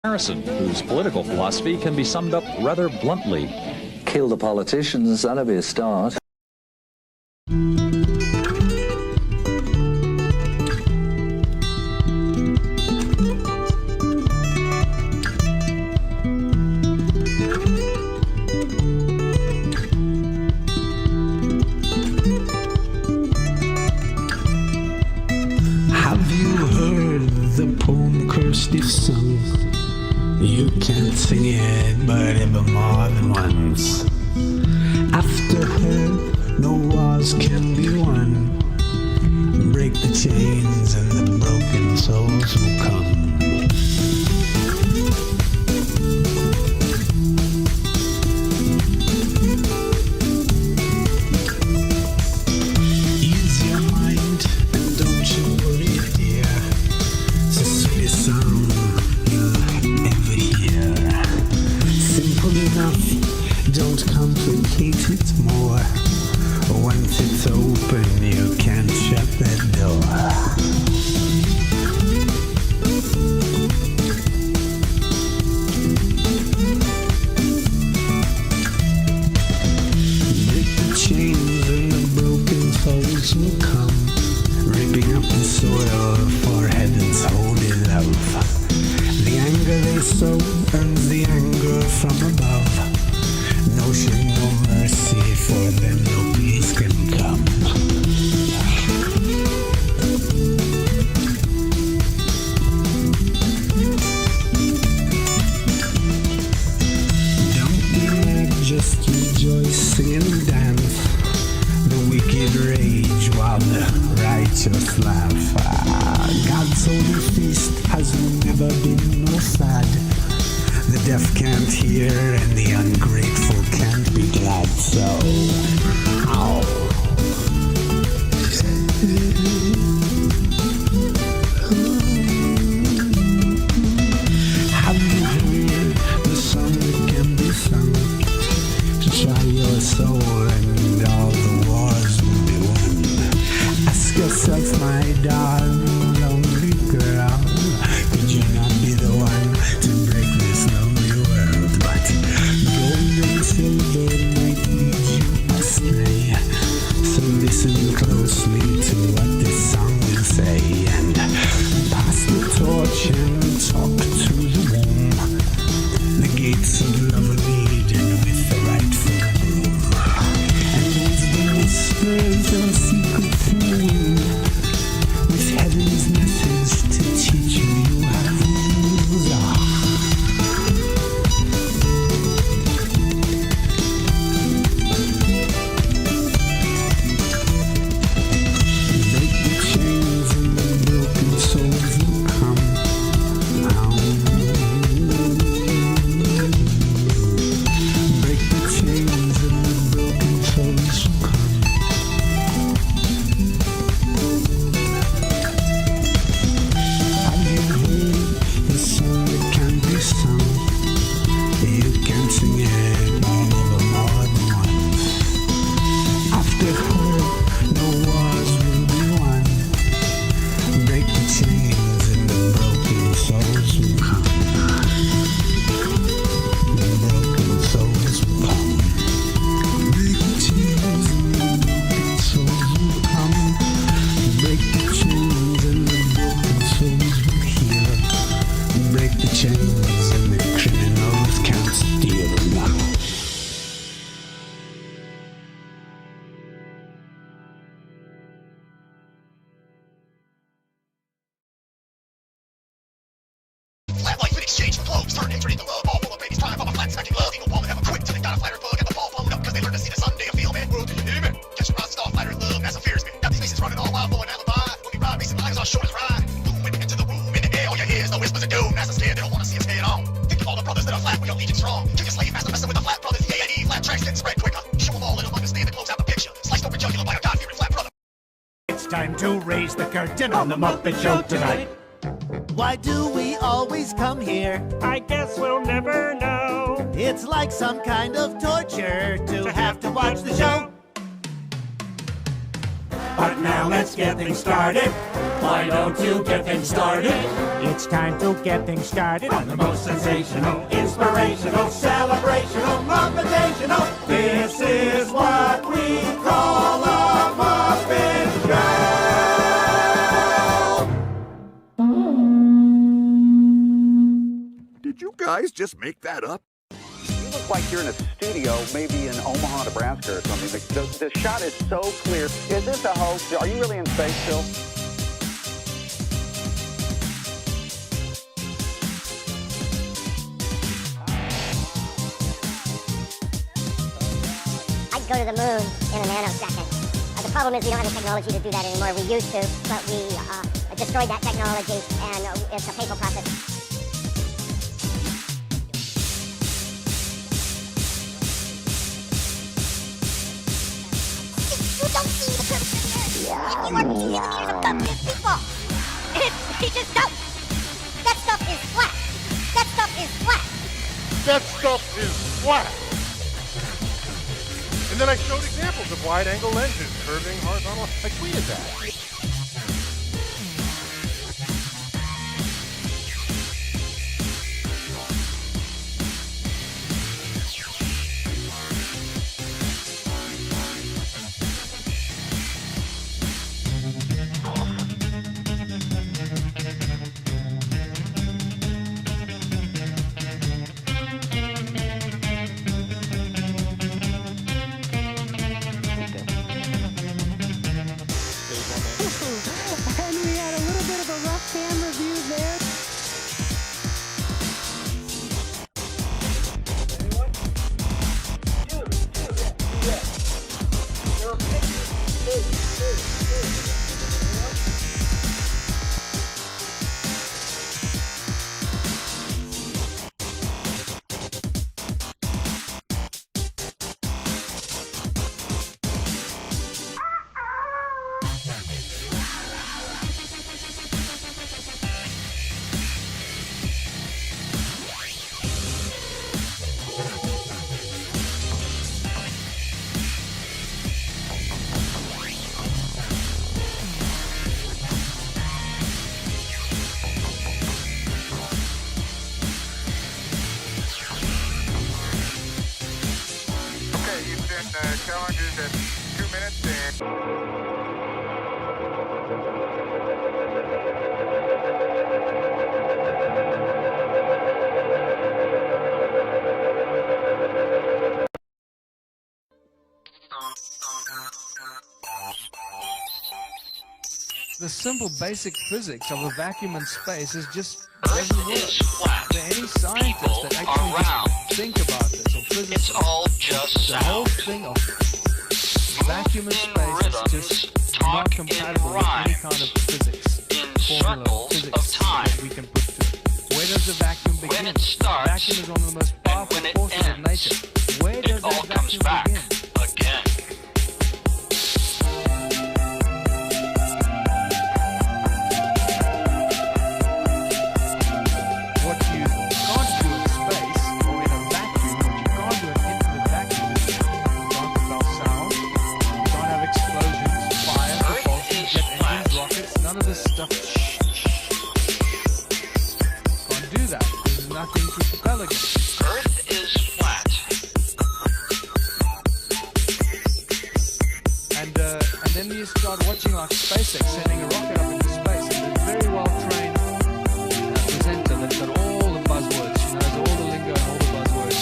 Harrison, whose political philosophy can be summed up rather bluntly. Kill the politicians, that'll be a start. Have you heard the poem Kirsty sung? You can't sing it, but ever more than once. After her, no wars can be won. Break the chains and the broken souls will come. Ease your mind and don't you worry, dear. It's the sweetest song you'll ever hear. Simple enough, don't complicate it more. Once it's open, you can't shut that door. Break the chains and the broken souls will come, ripping up the soil for heaven's holy love. The anger they sow earns the anger from above. No shame, no mercy, for them no peace can come. Don't be mad, just rejoice, sing and dance. The wicked rage while the righteous laugh. God's holy feast has never been more sad. The deaf can't hear and the ungrateful can't be glad, so ow. Have you heard the song that can be sung? To try your soul and all the wars will be won. Ask yourself, my darling, lonely girl, could you not be the one to break this lonely world? But gold and silver might lead you astray, so listen closely to what this song will say, and pass the torch and talk to the womb. The gates of love lead in with the rightful groom, and wisdom whispers your secrets in the wind, with heaven's message to teach you you have wings. Break the chains and the broken souls will come. Break the chains and the broken souls will come. Have you heard the song that can be sung? You can sing it never more than once. After her, no wars will be won. Break the chains and the broken souls will come. The broken souls will come. Break the chains and the broken souls will come. Break the chains and the broken souls will heal. Break the chains and the criminals can't steal now. Flat life in exchange for clothes, turn hatred into love. All full of babies, time, I'm a flat stacking love. Eagle ball and have a quick till they got a flatter bug and the ball blown up, cause they learned to see the Sunday appeal, man. World, yeah, man. Catch a rust off, flatter love, NASA fears me. Got these faces running all wild for an alibi. When we ride, racing lines on shoulders ride. Boom, into the room, in the air, all you hear is the whispers of doom. NASA scared, they don't wanna see us head on. Think of all the brothers that are flat, we are legion strong. Kick a slave master, messing with the flat brothers, E-A-N-E, flat tracks didn't spread quicker. Show them all, let them understand and close out the picture. Sliced open jugular by a God-fearing flat brother. It's time to raise the curtain on the Muppet Show tonight. Why do we always come here? I guess we'll never know. It's like some kind of torture to have to watch the show. But now let's get things started. Why don't you get things started? It's time to get things started On the most sensational, inspirational, celebrational, motivational. This is what we call a Muppet Show. Did you guys just make that up? You look like you're in a studio, maybe in Omaha, Nebraska or something. The shot is so clear. Is this a hoax? Are you really in space still? I'd go to the moon in a nanosecond. The problem is we don't have the technology to do that anymore. We used to, but we destroyed that technology, and it's a painful process. You don't see the curvature here. If you weren't easy to come to people. You just don't. That stuff is flat. That stuff is flat. That stuff is flat. And then I showed examples of wide-angle lenses curving horizontal. I tweeted that. And we had a little bit of a rough fan review there. Challenges at 2 minutes The simple basic physics of a vacuum in space is just doesn't work. For any scientist that actually just think about this, or physicists, it's all just the whole thing of vacuum in space is just not compatible with any kind of physics formula or physics that we can put to it. Where does the vacuum begin? The vacuum is one of the most powerful forces of nature. Where does that vacuum begin? SpaceX sending a rocket up into space, and a very well-trained presenter that's got all the buzzwords. She knows all the lingo and all the buzzwords.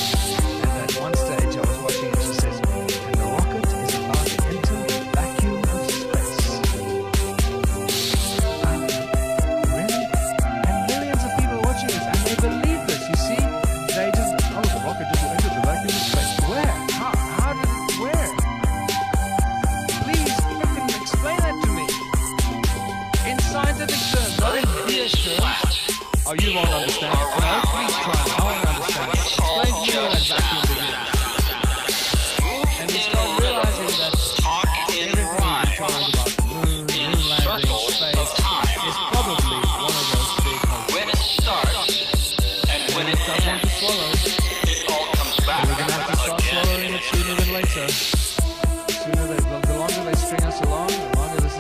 And at one stage I was watching and she says, and the rocket is about to enter the vacuum of space. Really? And millions of people are watching this, and they believe this, you see? They just, oh, the rocket just entered the vacuum of space. Where? How did, where? Please, explain that to me. In scientific terms, not in theory terms. Oh, you won't understand it. No, please try. I won't understand it. Explain to me where that vacuum begins. And we start realizing that everything we're told about the moon, moon landing, space, is probably one of those big hoaxes. When it starts, and when it ends, to swallow, it all comes back. We're going to have to start swallowing it sooner than later. The longer they string us along, the longer this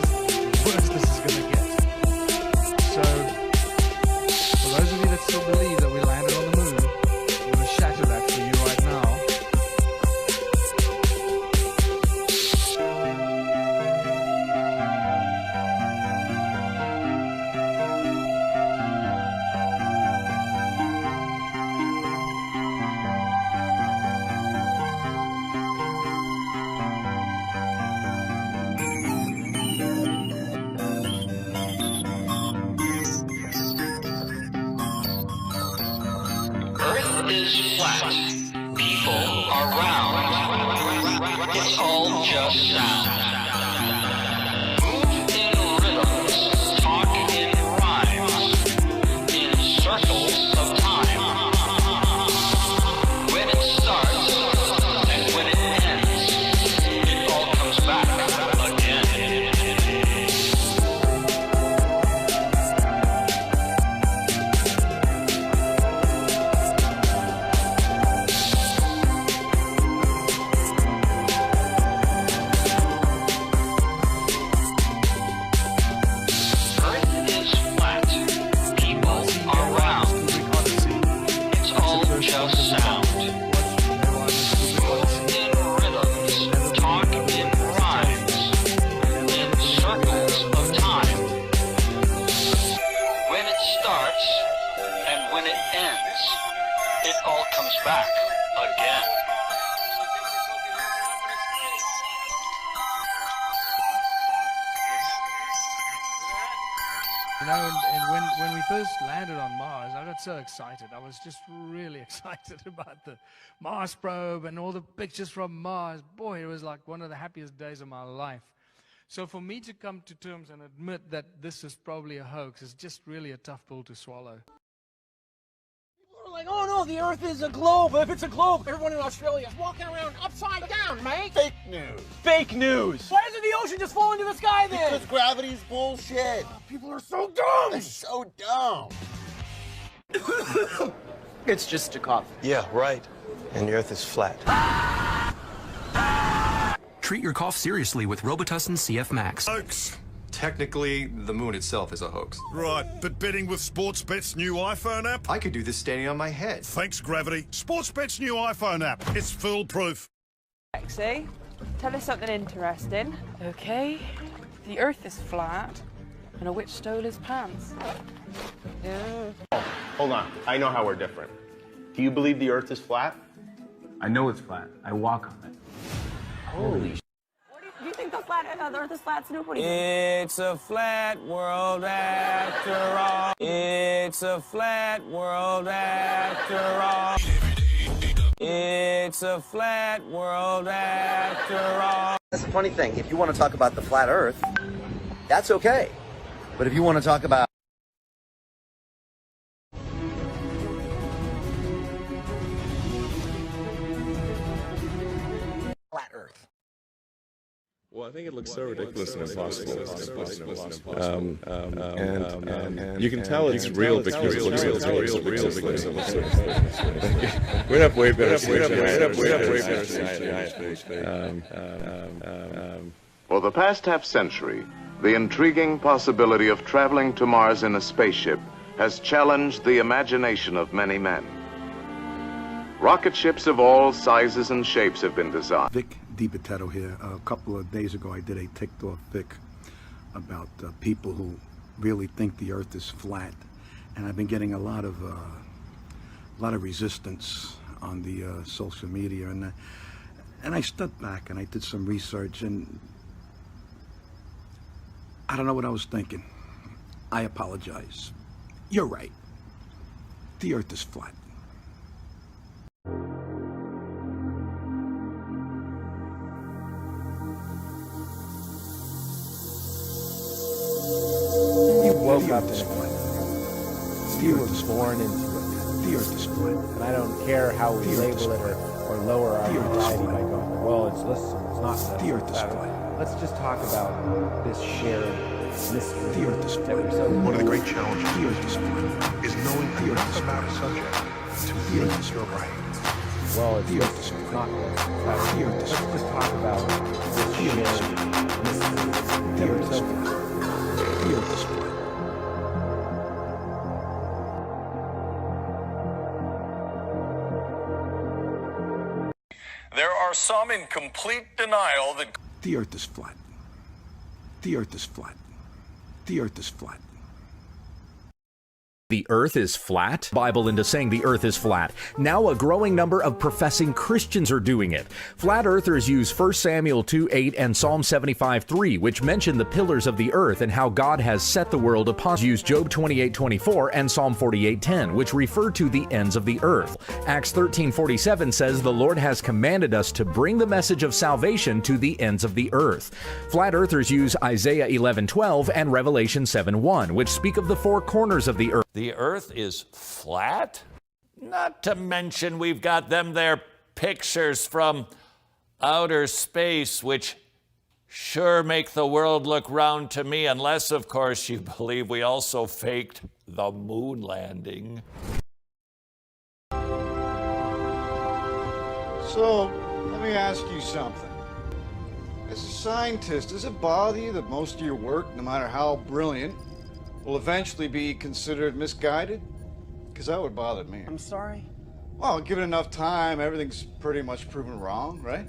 is flat. People are round. It's all just sound. Move in rhythms, talk in rhymes, in circles of time. When it starts and when it ends, it all comes back again. It all comes back again. You know, and when we first landed on Mars, I got so excited. I was just really excited about the Mars probe and all the pictures from Mars. Boy, it was like one of the happiest days of my life. So for me to come to terms and admit that this is probably a hoax is just really a tough pill to swallow. Like, oh no, the Earth is a globe. If it's a globe, everyone in Australia is walking around upside down, mate. Fake news. Fake news. Why doesn't the ocean just fall into the sky then? Because gravity's bullshit. People are so dumb. They're so dumb. It's just a cough. Yeah, right. And the Earth is flat. Treat your cough seriously with Robitussin CF Max. Hoax. Technically, the moon itself is a hoax. Right, but betting with Sportsbet's new iPhone app? I could do this standing on my head. Thanks, Gravity. Sportsbet's new iPhone app. It's foolproof. Lexi, tell us something interesting. Okay, the Earth is flat, and a witch stole his pants. Oh, hold on. I know how we're different. Do you believe the Earth is flat? I know it's flat. I walk on it. Holy shit. Do you think the Earth is flat, Snoop? What do you think? It's a flat world after all. It's a flat world after all. It's a flat world after all. That's the funny thing. If you want to talk about the flat Earth, that's okay. But if you want to talk about flat Earth. Well, I think it looks so ridiculous and impossible. And you can tell it's real because it looks real. We'd have way better For the past half-century, the intriguing possibility of traveling to Mars in a spaceship has challenged the imagination of many men. Rocket ships of all sizes and shapes have been designed. Vic DiPotetto here. A couple of days ago I did a TikTok Vic about people who really think the Earth is flat, and I've been getting a lot of resistance on the social media, and I stepped back and I did some research, and I don't know what I was thinking. I apologize. You're right. The Earth is flat. Woke up this planet. You were born into it. The Earth is flat. And I don't care how we label it or lower our anxiety by going, well, it's not the Earth is flat. Let's just talk about this shared mystery. The Earth is flat. One of the great challenges the Earth is flat. is knowing enough about a subject to feel that you're right. Well, the Earth is not flat. The Earth is flat. Let's just talk about this shared mystery. The Earth is flat. The Earth is flat. There are some in complete denial that the Earth is flat. The Earth is flat. The Earth is flat. The earth is flat? Bible into saying the earth is flat. Now a growing number of professing Christians are doing it. Flat earthers use 1 Samuel 2:8 and Psalm 75:3, which mention the pillars of the earth and how God has set the world upon. Use Job 28:24 and Psalm 48:10, which refer to the ends of the earth. Acts 13:47 says the Lord has commanded us to bring the message of salvation to the ends of the earth. Flat earthers use Isaiah 11:12 and Revelation 7:1, which speak of the four corners of the earth. The earth is flat? Not to mention we've got them there pictures from outer space, which sure make the world look round to me, unless, of course, you believe we also faked the moon landing. So, let me ask you something. As a scientist, does it bother you that most of your work, no matter how brilliant, will eventually be considered misguided? Because that would bother me. I'm sorry? Well, given enough time, everything's pretty much proven wrong, right?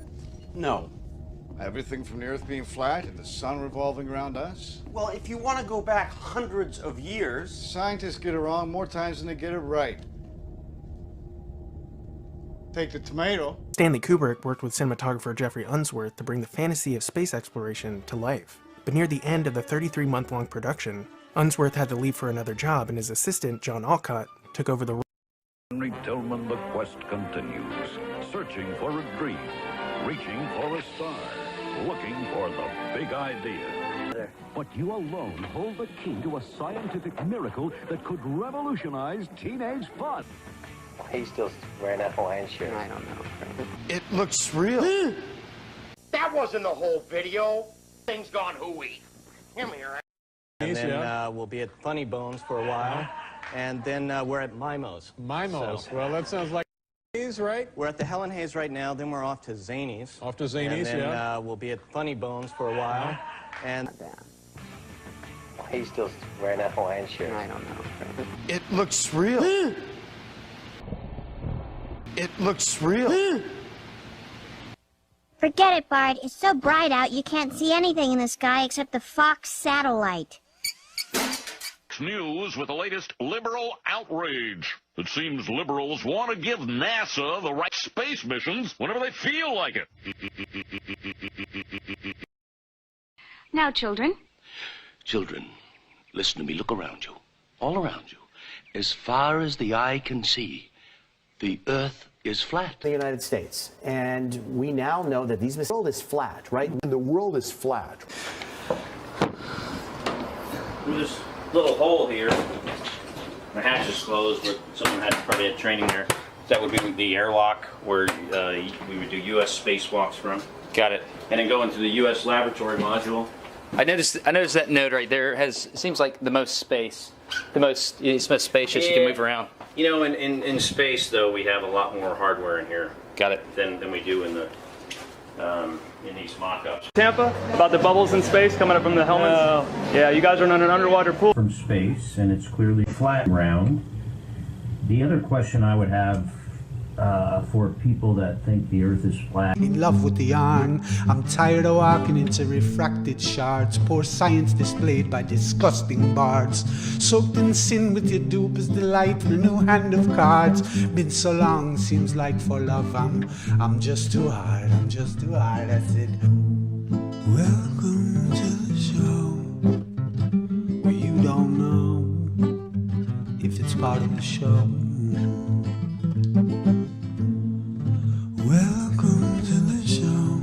No. Everything from the Earth being flat and the sun revolving around us? Well, if you want to go back hundreds of years... Scientists get it wrong more times than they get it right. Take the tomato. Stanley Kubrick worked with cinematographer Jeffrey Unsworth to bring the fantasy of space exploration to life. But near the end of the 33-month-long production, Unsworth had to leave for another job, and his assistant, John Alcott, took over the role. Henry Tillman, the quest continues. Searching for a dream, reaching for a star, looking for the big idea. But you alone hold the key to a scientific miracle that could revolutionize teenage fun. He's still wearing that Hawaiian shirt. I don't know. It looks real. That wasn't the whole video. Thing's gone hooey. Come here. And then we'll be at Funny Bones for a while. And then we're at Mimo's. Mimo's. So, well, that sounds like Hayes, right? we're at the Helen Hayes right now. Then we're off to Zanies. Off to Zanies, and then, yeah. we'll be at Funny Bones for a while. And He's still wearing that Hawaiian shirt. I don't know. It looks real. It looks real. Forget it, Bart. It's so bright out you can't see anything in the sky except the Fox satellite. News with the latest liberal outrage. It seems liberals want to give NASA the right space missions whenever they feel like it. Now, children. Children, listen to me. Look around you. All around you. As far as the eye can see, the Earth is flat. The United States. And we now know that the world is flat, right? And the world is flat. Through this little hole here, the hatch is closed, where someone had probably had training there. That would be the airlock where we would do U.S. spacewalks from. Got it. And then go into the U.S. laboratory module. I noticed that node right there seems like the most space. It's most spacious. You can move around. You know, in space though, we have a lot more hardware in here. Got it. Than we do in the in these mock-ups. Tampa, about the bubbles in space coming up from the helmets. Yeah, you guys are in an underwater pool. From space, and it's clearly flat and round. The other question I would have for people that think the Earth is flat. In love with the yarn, I'm tired of walking into refracted shards. Poor science displayed by disgusting bards. Soaked in sin with your dupe is delight and a new hand of cards. Been so long, seems like for love I'm just too hard, I'm just too hard, that's it. Welcome to the show, where you don't know if it's part of the show. Welcome to the show.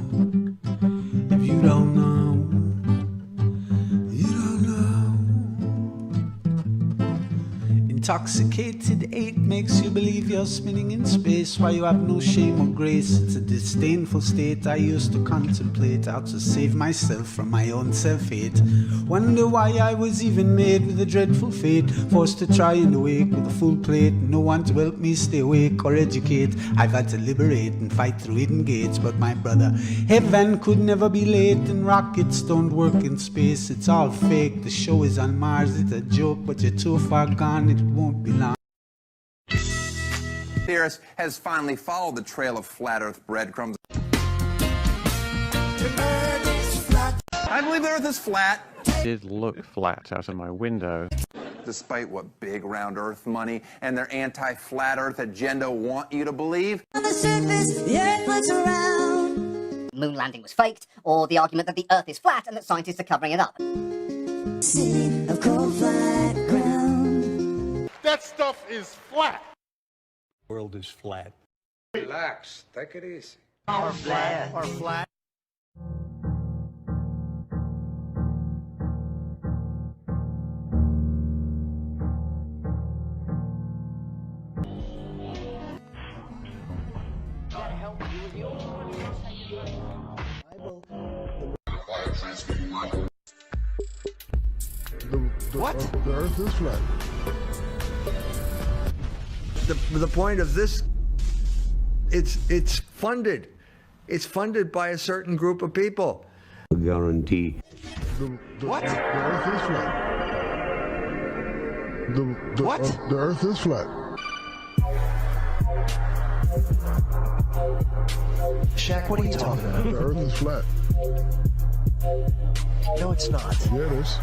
If you don't know, you don't know. Intoxicated 8 makes you believe you're spinning in space, while you have no shame or grace. It's a disdainful state I used to contemplate, how to save myself from my own self-hate. Wonder why I was even made with a dreadful fate, forced to try and awake with a full plate, no one to help me stay awake or educate. I've had to liberate and fight through hidden gates, but my brother, heaven could never be late, and rockets don't work in space. It's all fake, the show is on Mars, it's a joke, but you're too far gone, it won't be long. Theorist has finally followed the trail of flat Earth breadcrumbs. I believe the Earth is flat. It did look flat out of my window. despite what big round Earth money and their anti-flat Earth agenda want you to believe. On the surface, the Earth was around. Moon landing was faked, or the argument that the Earth is flat and that scientists are covering it up. City of cold flat ground. That stuff is flat. The world is flat. Relax, take it easy. Or flat. Or flat. What? The Earth is flat. The point of this, it's funded. It's funded by a certain group of people. Guarantee. What? The Earth is flat. What? The Earth is flat. Shaq, what are you talking about? The Earth is flat. No, it's not. Yeah, it is.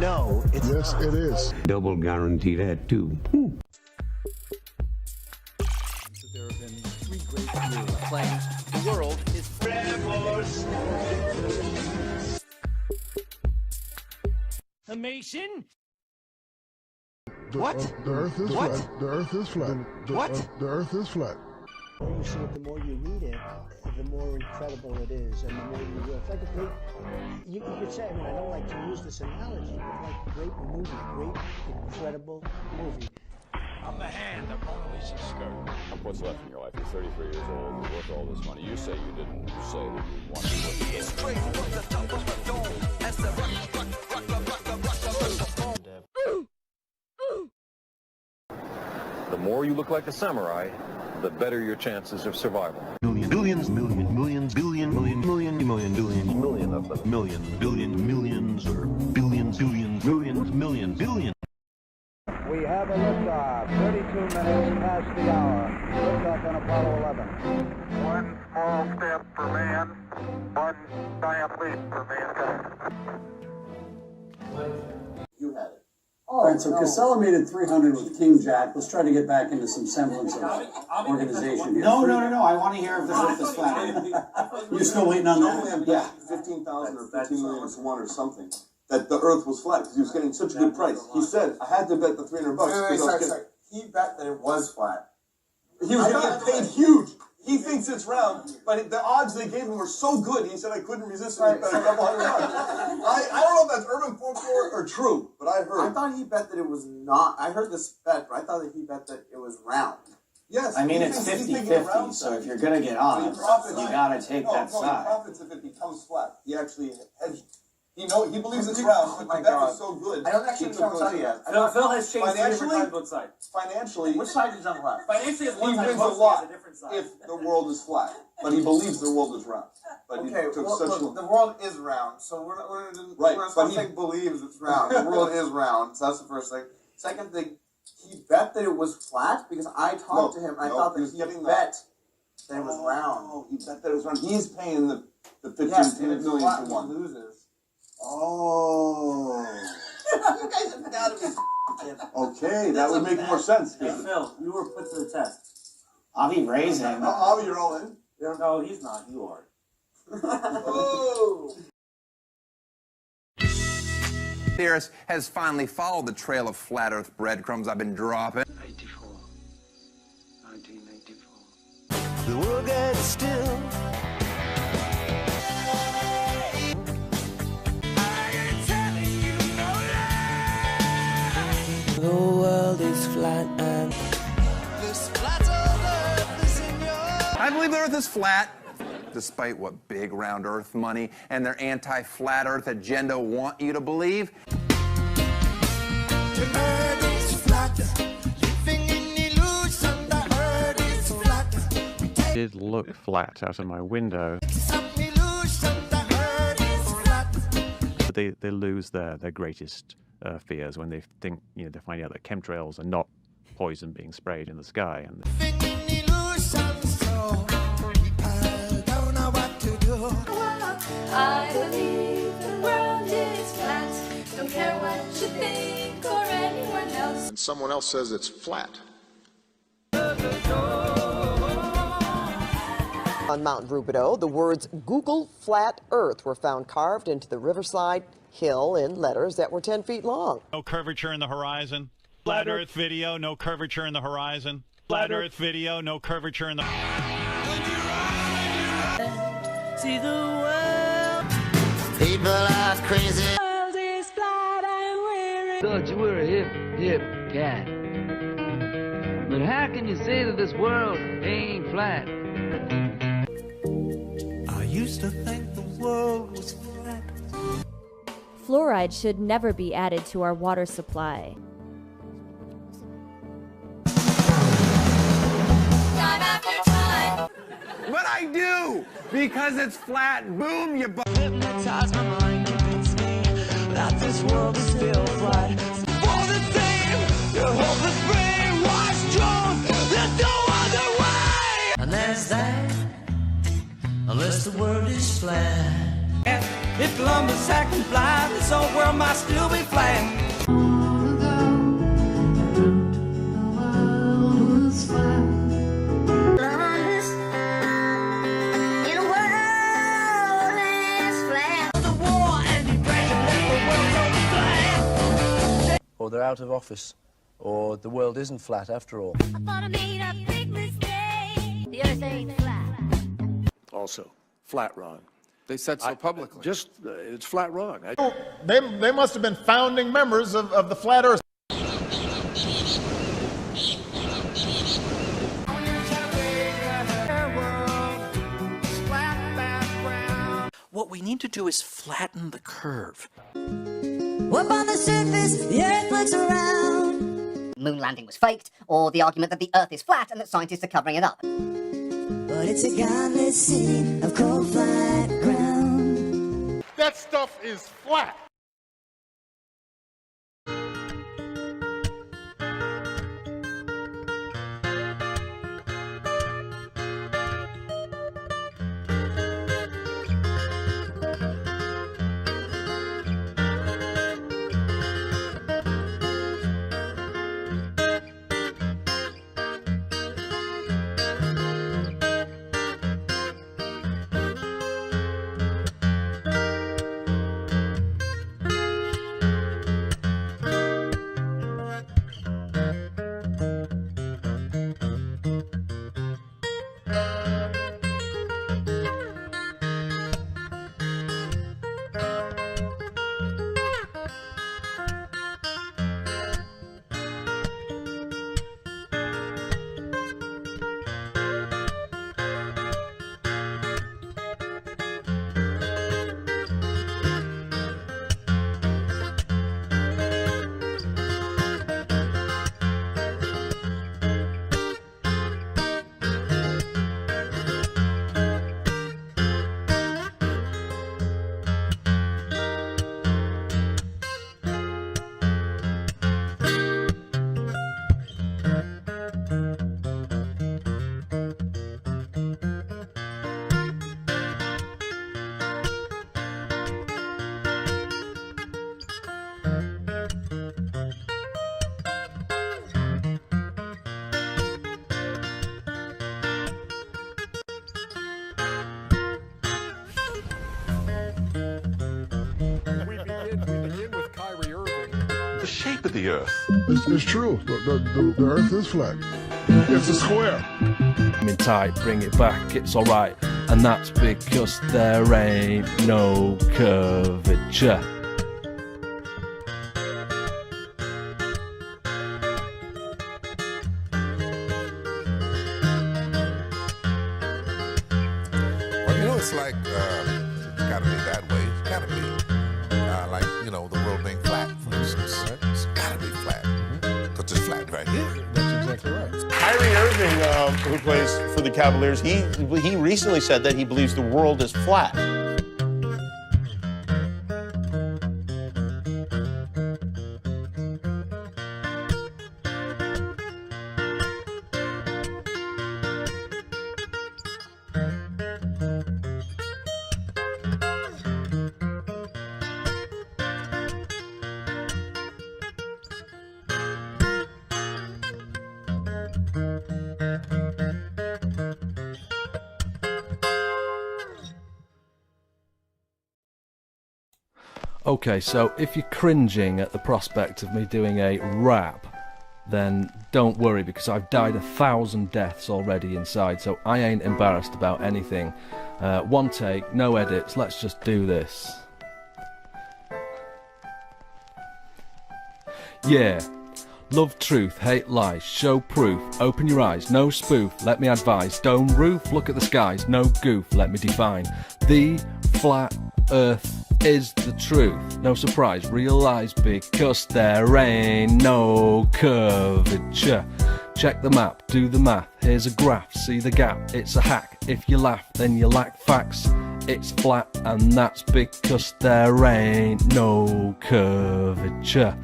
No, it's not. Yes, it is. Double guarantee that, too. There have been 3 great theories claiming the world is a Mason? What? The Earth is flat. The Earth is flat. What? The Earth is flat. The more you see it, the more you need it, the more incredible it is, and the more you will. It's like a great, you could say, I mean, I don't like to use this analogy, but like a great movie, great, incredible movie. I'm the hand that Mona Lisa skirt. What's left in your life? You're 33 years old, you're worth all this money. You say you didn't say that you wanted to work. It's crazy what the top of the dome as the rock. The more you look like a samurai, the better your chances of survival. Million of them. Million, billion, millions, or billions, billions, millions. We have a liftoff, 32 minutes past the hour. Liftoff on Apollo 11. One small step for man, one giant leap for mankind. You had it. All right, so Casella made it 300 with King Jack. Let's try to get back into some semblance of organization here. No. I want to hear if the Earth is flat. You still waiting on that? Yeah. 15,000 or 15 million to 1 or something. That the Earth was flat because he was getting such a good price. He said, I had to bet the $300 bucks. Sorry. He bet that it was flat. He was going to get paid huge. He thinks it's round, but the odds they gave him were so good, he said I couldn't resist it. He bet a couple $100. I don't know if that's urban folklore or true, but I heard. I thought he bet that it was not. I heard this bet, but I thought that he bet that it was round. Yes. I mean, it's 50-50, so if you're going to get odds, you got to take that side. He profits if it becomes flat. He actually hedged. He believes it's round, but the bet was so good. I don't actually know what to tell you yet. Phil has changed different sides. Financially, which side is on left? Financially, it's one he side. wins a lot if the world is flat, but he believes the world is round. But okay, the world is round, so we're not saying believes it's round. The world is round, so that's the first thing. Second thing, he bet that it was flat because I talked to him. I thought that he bet that it was round. Oh, he bet that it was round. He's paying the 15 million to 1. He loses. Oh. You guys have got to be. Okay, that would make more sense. Hey, Phil, you were put to the test. Avi raising. Avi, you're all in? Yeah. No, he's not. You are. Oh. Theorist has finally followed the trail of flat Earth breadcrumbs I've been dropping. 1984. The world gets still. The world is flat and I believe the Earth is flat, despite what big round Earth money and their anti-flat Earth agenda want you to believe. the Earth is flat. Living in illusion, the Earth is flat. It did look flat out of my window. Some illusion, the Earth is flat. They lose their greatest fears when they think, they find out that chemtrails are not poison being sprayed in the sky. And I believe the world is flat. Don't care what you think or someone else says it's flat. On Mount Rubidoux, the words Google Flat Earth were found carved into the riverside hill in letters that were 10 feet long. No curvature in the horizon. Flat Earth video, no curvature in the horizon. Flat Earth video, no curvature in the... See the world. People are crazy. The world is flat and weary. Thought you were a hip cat. But how can you say that this world ain't flat? I used to think the world was flat. Fluoride should never be added to our water supply. But I do, because it's flat. Boom, you Hypnotize my mind, convince me that this world is still flat. For the same, you hope the spring was drawn. There's no other way. And there's that, unless the world is flat. If Columbus had can fly, this whole world might still be flat. Or they're out of office, or the world isn't flat after all. I thought I made a big mistake. The earth ain't flat. Also, flat wrong. They said so publicly. It's flat wrong. They must have been founding members of the Flat Earth. What we need to do is flatten the curve. Up on the surface, the earth looks around. Moon landing was faked, or the argument that the Earth is flat and that scientists are covering it up. But it's a godless city of cold, flat ground. That stuff is flat. The shape of the Earth. It's true. The Earth is flat. It's a square. I'm in tight, bring it back, it's alright. And that's because there ain't no curvature. Well, you know, it's like, it's gotta be that way. It's gotta be, like, you know, the world being flat, for instance. Right? It's gotta be flat. Because it's flat right here. That's exactly right. Kyrie Irving, who plays for the Cavaliers, he recently said that he believes the world is flat. Okay, so if you're cringing at the prospect of me doing a rap, then don't worry, because I've died 1,000 deaths already inside, so I ain't embarrassed about anything. One take, no edits, let's just do this. Yeah. Love truth, hate lies, show proof, open your eyes, no spoof, let me advise, dome roof, look at the skies, no goof, let me define. The flat earth is the truth, no surprise, realise because there ain't no curvature. Check the map, do the math, here's a graph, see the gap, it's a hack, if you laugh then you lack facts. It's flat and that's because there ain't no curvature.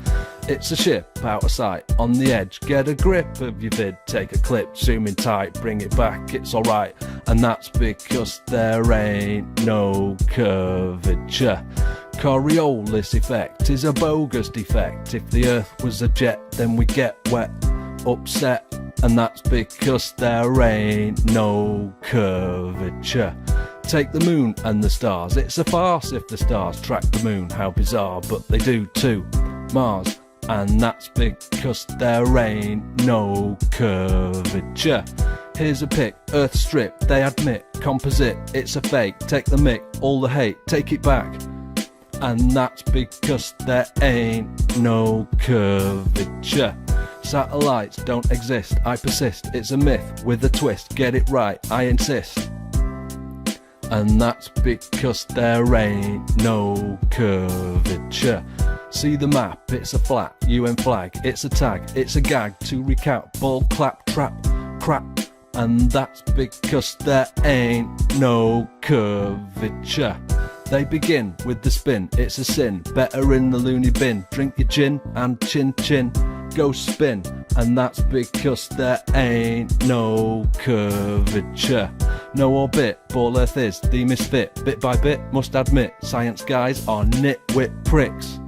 It's a ship out of sight, on the edge, get a grip of your vid, take a clip, zoom in tight, bring it back, it's alright, and that's because there ain't no curvature. Coriolis effect is a bogus defect, if the earth was a jet then we get wet, upset, and that's because there ain't no curvature. Take the moon and the stars, it's a farce if the stars track the moon, how bizarre, but they do too. Mars, and that's because there ain't no curvature. Here's a pic, Earth strip, they admit, composite, it's a fake, take the mic, all the hate, take it back. And that's because there ain't no curvature. Satellites don't exist, I persist, it's a myth with a twist, get it right, I insist. And that's because there ain't no curvature. See the map, it's a flat UN flag, it's a tag, it's a gag to recap, ball clap, trap, crap. And that's because there ain't no curvature. They begin with the spin, it's a sin, better in the loony bin, drink your gin and chin chin, go spin. And that's because there ain't no curvature. No orbit, ball earth is the misfit, bit by bit, must admit, science guys are nitwit pricks.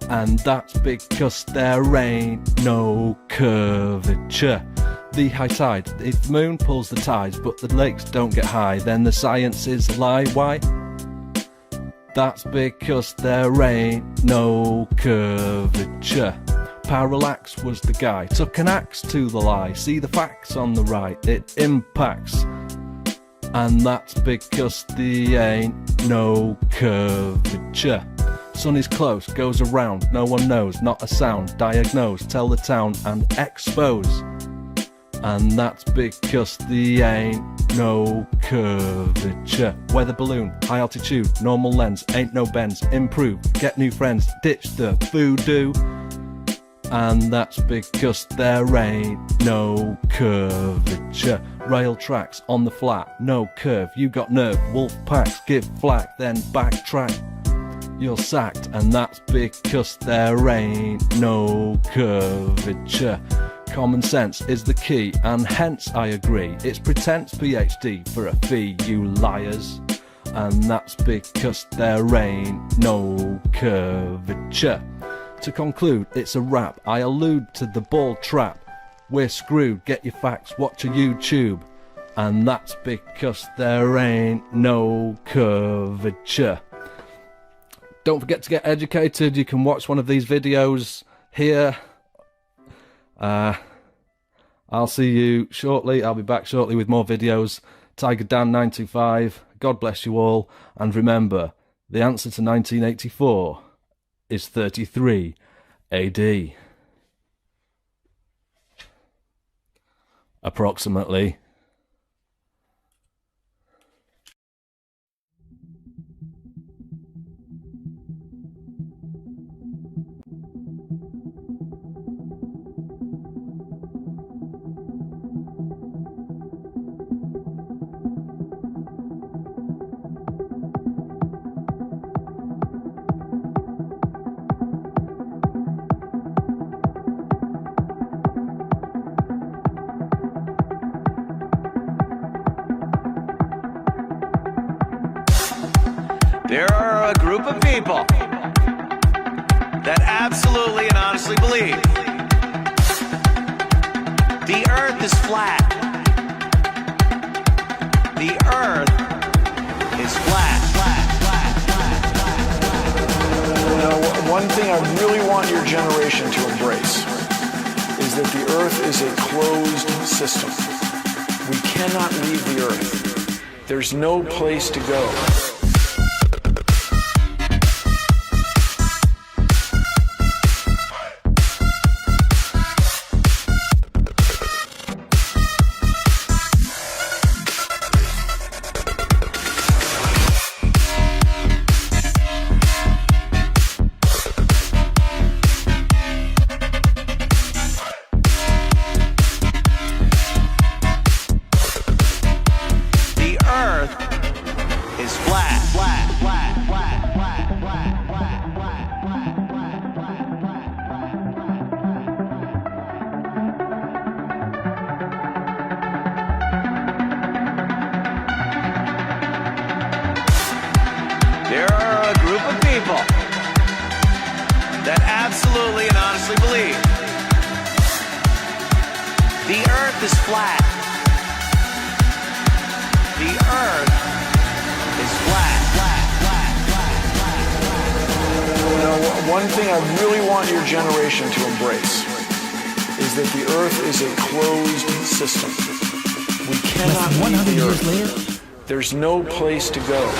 And that's because there ain't no curvature. The high tide, if the moon pulls the tides but the lakes don't get high, then the science is lie. Why? That's because there ain't no curvature. Parallax was the guy, took an axe to the lie, see the facts on the right, it impacts. And that's because there ain't no curvature. Sun is close, goes around, no one knows, not a sound, diagnose, tell the town and expose. And that's because there ain't no curvature. Weather balloon, high altitude, normal lens, ain't no bends, improve, get new friends, ditch the voodoo. And that's because there ain't no curvature. Rail tracks on the flat, no curve, you got nerve, wolf packs, give flack, then backtrack. You're sacked, and that's because there ain't no curvature. Common sense is the key, and hence I agree. It's pretense PhD for a fee, you liars. And that's because there ain't no curvature. To conclude, it's a rap. I allude to the ball trap. We're screwed, get your facts, watch a YouTube. And that's because there ain't no curvature. Don't forget to get educated. You can watch one of these videos here. I'll see you shortly. I'll be back shortly with more videos. Tiger Dan 925. God bless you all. And remember, the answer to 1984 is 33 AD. Approximately. There are a group of people that absolutely and honestly believe the earth is flat. The earth is flat. one thing I really want your generation to embrace is that the Earth is a closed system. We cannot leave the Earth. There's no place to go. There are a group of people that absolutely and honestly believe the Earth is flat. The Earth is flat. One thing I really want your generation to embrace is that the Earth is a closed system. We cannot leave the Earth. There's no place to go.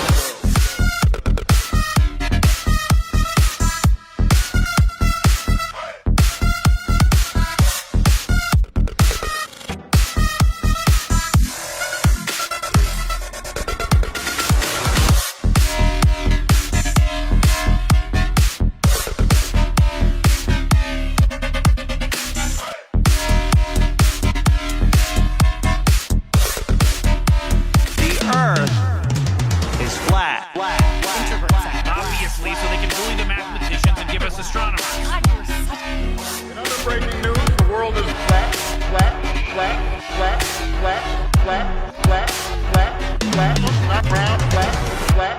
Obviously, so they can bully the mathematicians and give us astronomers. In other breaking news, the world is flat, flat, flat, flat, flat, flat, flat, flat, flat, not round, flat, flat,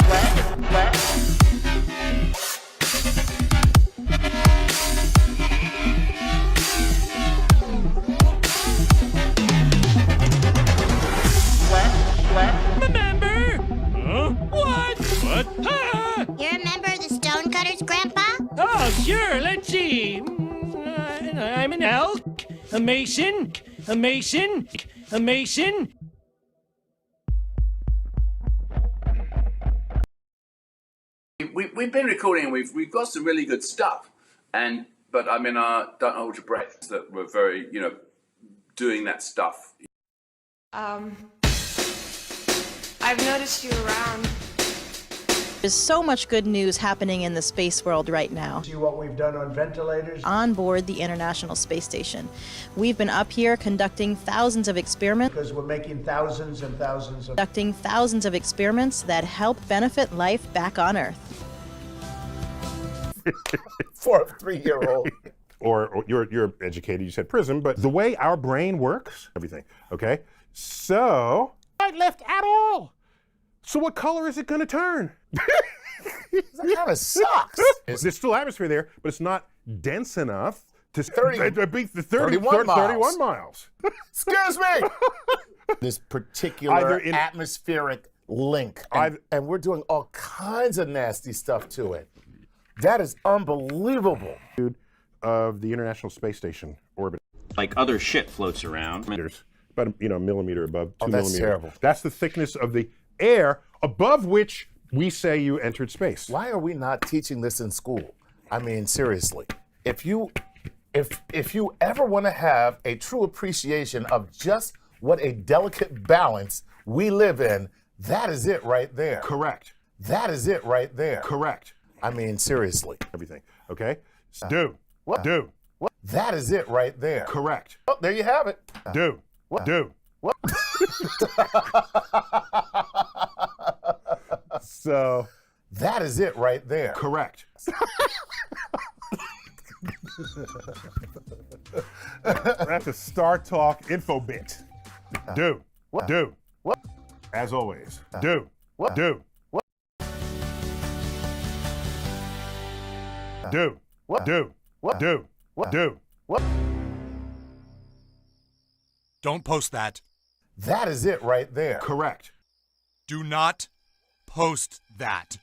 flat, flat. You remember the Stonecutters, Grandpa? Oh, sure. Let's see. I'm an elk, a mason, a mason, a mason. We've been recording and we've got some really good stuff. But I mean, don't hold your breath that we're very, doing that stuff. I've noticed you around. There's so much good news happening in the space world right now. See what we've done on ventilators? On board the International Space Station. We've been up here conducting thousands of experiments. Because we're making thousands and thousands of... Conducting thousands of experiments that help benefit life back on Earth. For a 3-year-old. or you're educated, you said prison, but the way our brain works, everything, okay? So... Right, left at all. So what color is it going to turn? That kind of sucks. There's still atmosphere there, but it's not dense enough to be 31 miles. Excuse me. This particular atmospheric link, and we're doing all kinds of nasty stuff to it. That is unbelievable. Of the International Space Station orbit. Like other shit floats around. About a millimeter above, 2 millimeters. That's terrible. That's the thickness of the air above which we say you entered space. Why are we not teaching this in school? I mean, seriously. If you ever want to have a true appreciation of just what a delicate balance we live in, that is it right there. Correct. That is it right there. Correct. I mean, seriously. Everything. Okay? Do. What? Do. What? That is it right there. Correct. Oh, there you have it. Do. What? Do. What? So. That is it right there. Correct. That's a Star Talk info bit. Do. What? Do. What? As always. Do. What? Do. What? Do. What? Do. What? Do. What? Do. What? Don't post that. That is it right there. Correct. Do not post that.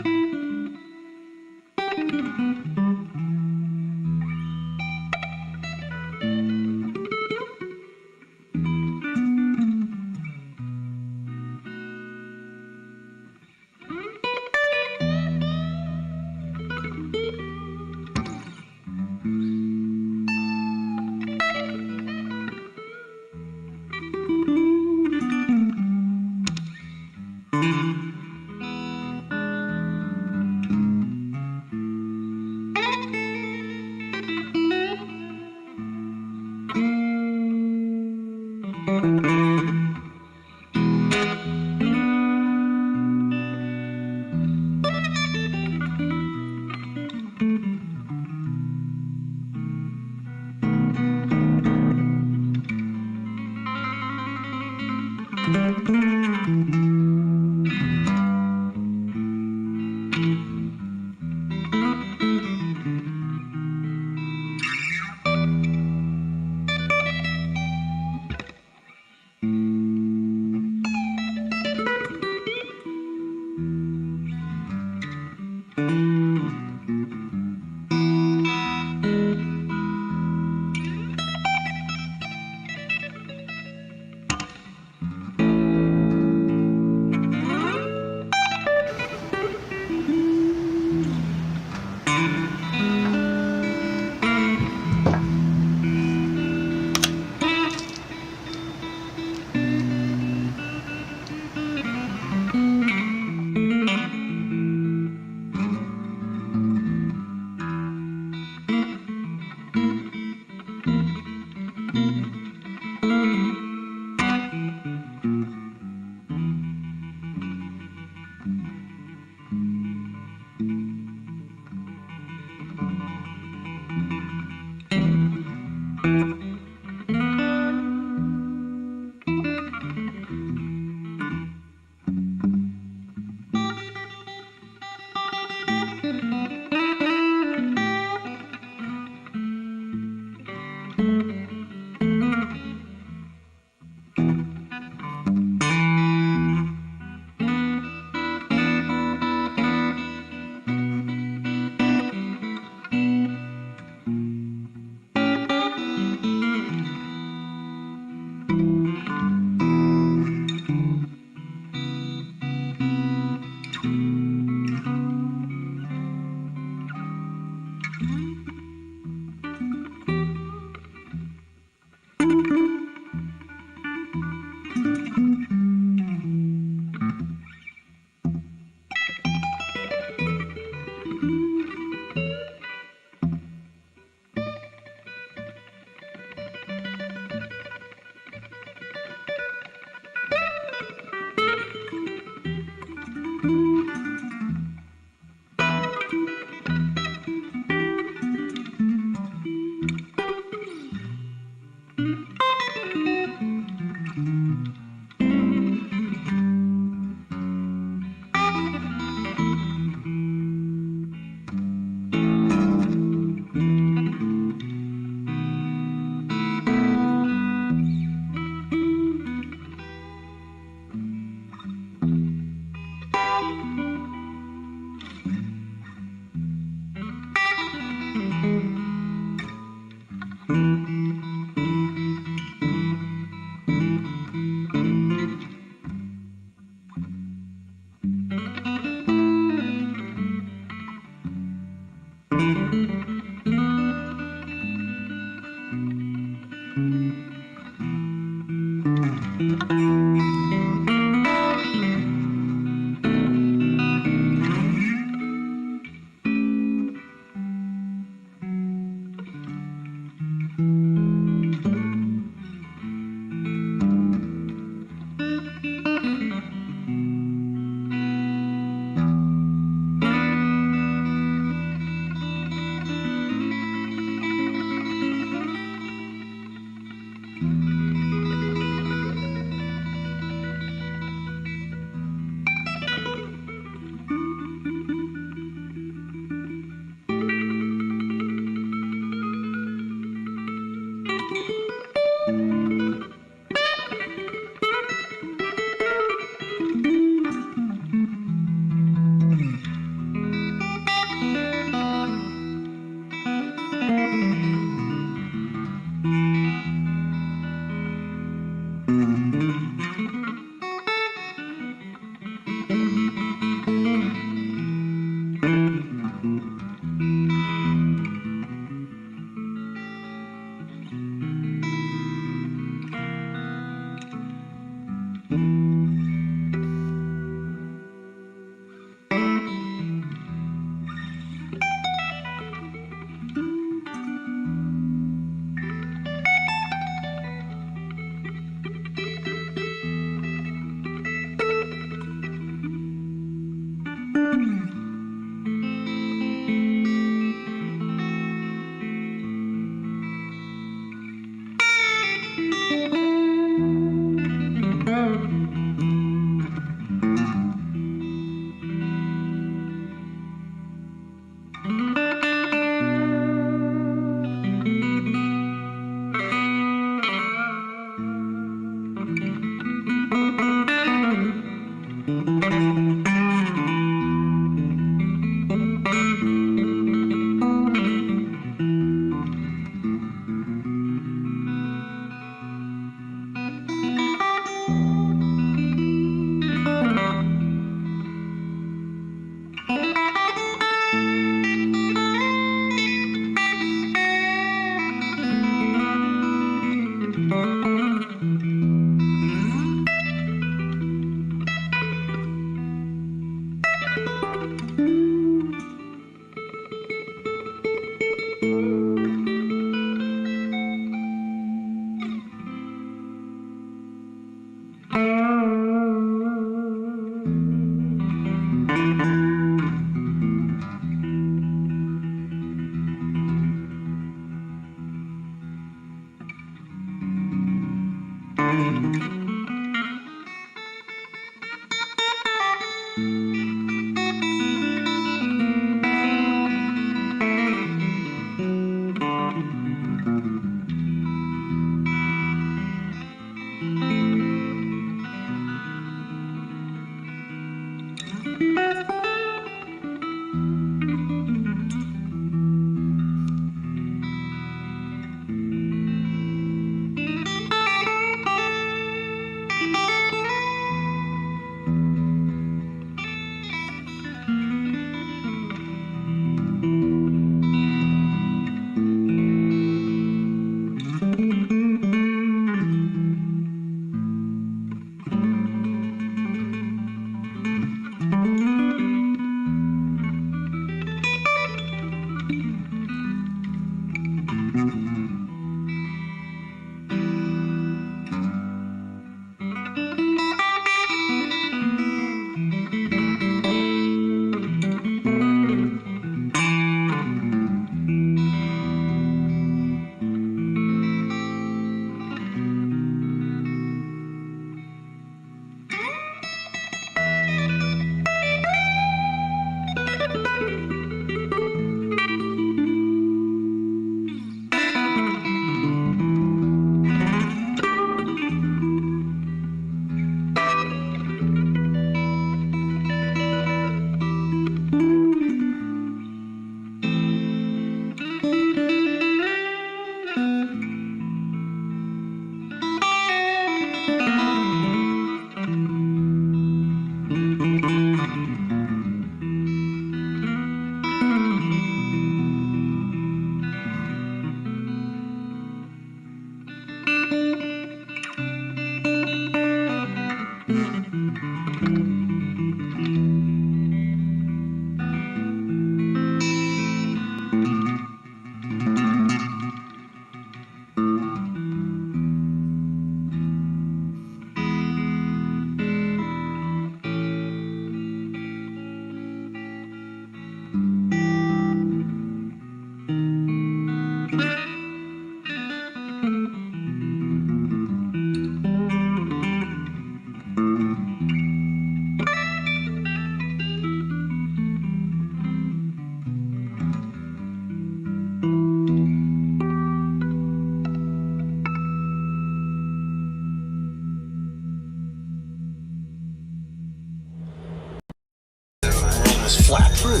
true.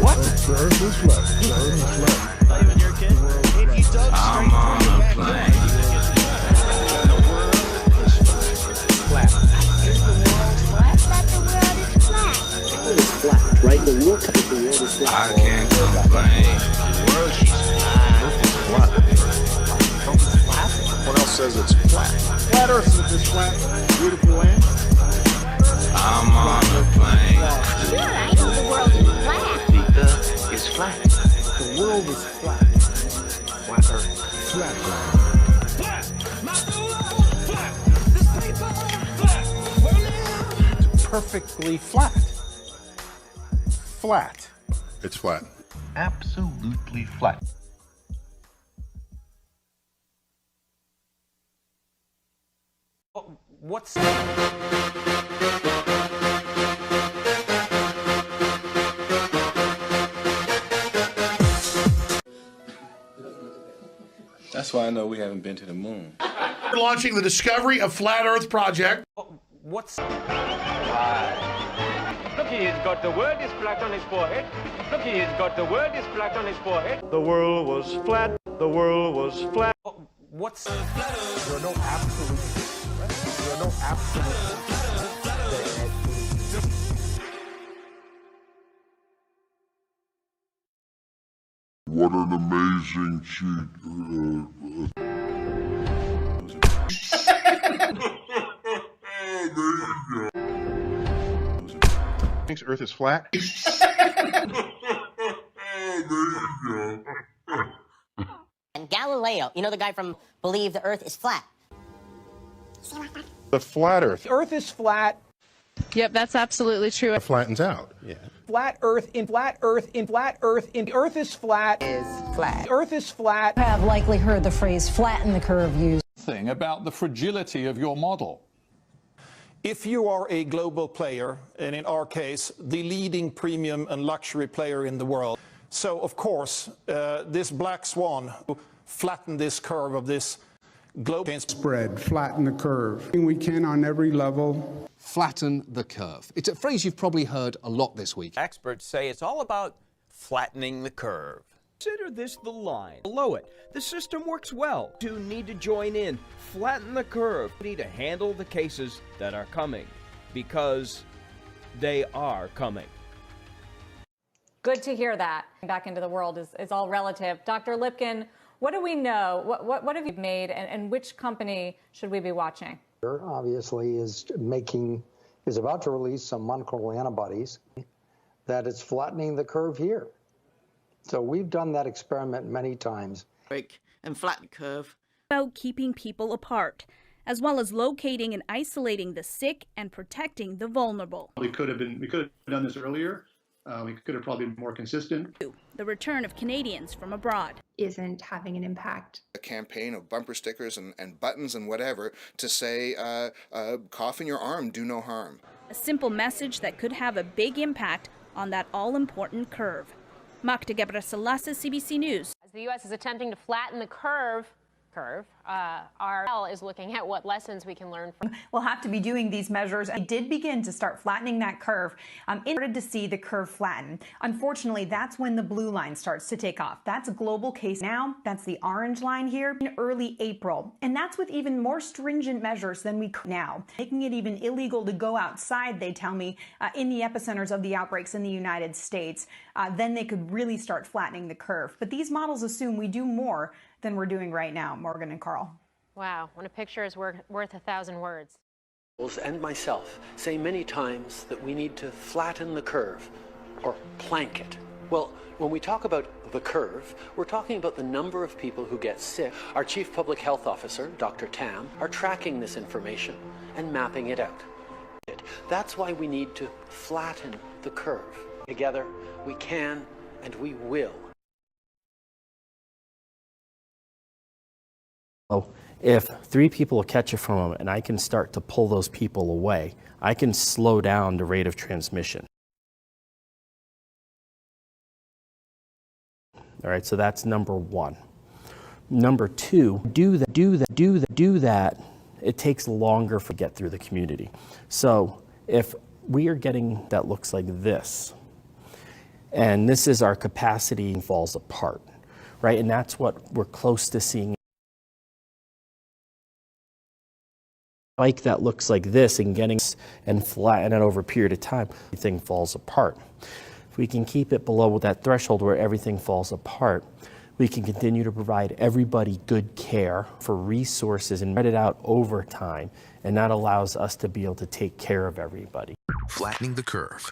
What? The earth is flat. The earth is flat. Not even your kid? If you dug I'm on a plane. flat. Is the world flat? That the world is flat. The world is flat, right? The world is flat. I can't complain. The world is flat. What else says it's flat? Flat Earth is flat. Beautiful land. I'm on a plane. Sure, I know the world is flat. The earth is flat. The world is flat. Flat earth. Flat. It's perfectly flat. Flat. It's flat. Absolutely flat. What's That's why I know we haven't been to the moon. We're launching the Discovery of Flat Earth project. what's Look, he's got the word is flat on his forehead. Look, he's got the word is flat on his forehead. the world was flat? The world was flat. What's There are no absolute. There are no absolute. What an amazing cheat. Thinks Earth is flat? And Galileo, you know the guy from Believe the Earth is Flat? The flat Earth. The earth is flat. Yep, that's absolutely true. It flattens out. Yeah. Flat earth in flat earth in flat earth in the earth is flat. Is flat. The earth is flat. You have likely heard the phrase flatten the curve used. Thing about the fragility of your model. If you are a global player, and in our case, the leading premium and luxury player in the world, so of course, this black swan flatten this curve of this global spread, flatten the curve. We can on every level. Flatten the curve. It's a phrase you've probably heard a lot this week. Experts say it's all about flattening the curve. Consider this the line. Below it, the system works well. You need to join in, flatten the curve. You need to handle the cases that are coming, because they are coming. Good to hear that. Back into the world is all relative. Dr. Lipkin, what do we know? What have you made, and which company should we be watching? Obviously is about to release some monoclonal antibodies that it's flattening the curve here. So we've done that experiment many times. Break and flatten curve. About keeping people apart, as well as locating and isolating the sick and protecting the vulnerable. We could have done this earlier. We could have probably been more consistent. The return of Canadians from abroad isn't having an impact. A campaign of bumper stickers and buttons and whatever to say, cough in your arm, do no harm. A simple message that could have a big impact on that all-important curve. Magda Gebrselassie, CBC News. As the U.S. is attempting to flatten the curve, our is looking at what lessons we can learn from. We'll have to be doing these measures. We did begin to start flattening that curve in order to see the curve flatten. Unfortunately, that's when the blue line starts to take off. That's a global case now. That's the orange line here in early April. And that's with even more stringent measures than we could now, making it even illegal to go outside, they tell me, in the epicenters of the outbreaks in the United States. Then they could really start flattening the curve. But these models assume we do more than we're doing right now, Morgan and Carl. Wow, when a picture is worth 1,000 words. And myself say many times that we need to flatten the curve, or plank it. Well, when we talk about the curve, we're talking about the number of people who get sick. Our Chief Public Health Officer, Dr. Tam, are tracking this information and mapping it out. That's why we need to flatten the curve. Together, we can and we will. If 3 people catch it from them and I can start to pull those people away, I can slow down the rate of transmission. All right, so that's number 1. Number 2, do that, it takes longer to get through the community. So if we are getting that looks like this, And this is our capacity falls apart, right? And that's what we're close to seeing. Like that looks like this and getting and flatten it over a period of time, everything falls apart. If we can keep it below that threshold where everything falls apart, we can continue to provide everybody good care for resources and spread it out over time, and that allows us to be able to take care of everybody. Flattening the curve.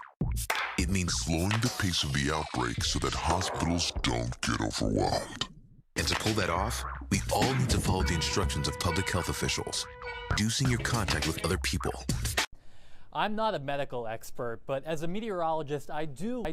It means slowing the pace of the outbreak so that hospitals don't get overwhelmed. And to pull that off, we all need to follow the instructions of public health officials, reducing your contact with other people. I'm not a medical expert, but as a meteorologist, I do.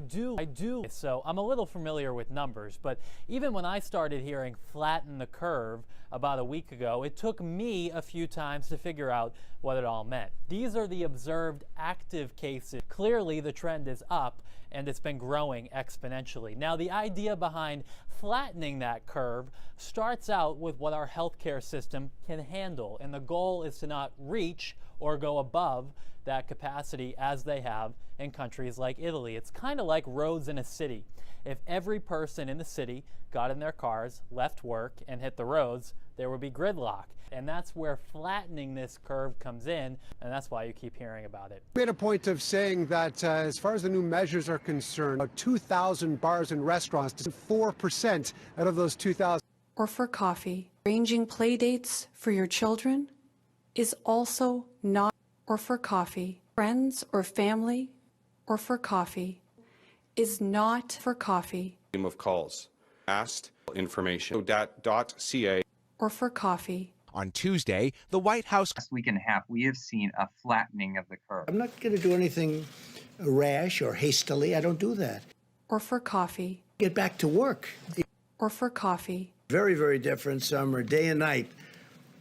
So I'm a little familiar with numbers, but even when I started hearing flatten the curve about a week ago, it took me a few times to figure out what it all meant. These are the observed active cases. Clearly the trend is up and it's been growing exponentially. Now the idea behind flattening that curve starts out with what our healthcare system can handle, and the goal is to not reach or go above that capacity as they have in countries like Italy. It's kind of like roads in a city. If every person in the city got in their cars, left work, and hit the roads, there would be gridlock. And that's where flattening this curve comes in, and that's why you keep hearing about it. We made a point of saying that as far as the new measures are concerned, about 2,000 bars and restaurants, 4% out of those 2,000. Or for coffee. Arranging play dates for your children is also not, or for coffee. Friends or family, or for coffee, is not for coffee. Of calls, asked information.ca, or for coffee. On Tuesday, the White House. Last week and a half, we have seen a flattening of the curve. I'm not going to do anything rash or hastily. I don't do that. Or for coffee. Get back to work. Or for coffee. Very, very different. Some are day and night.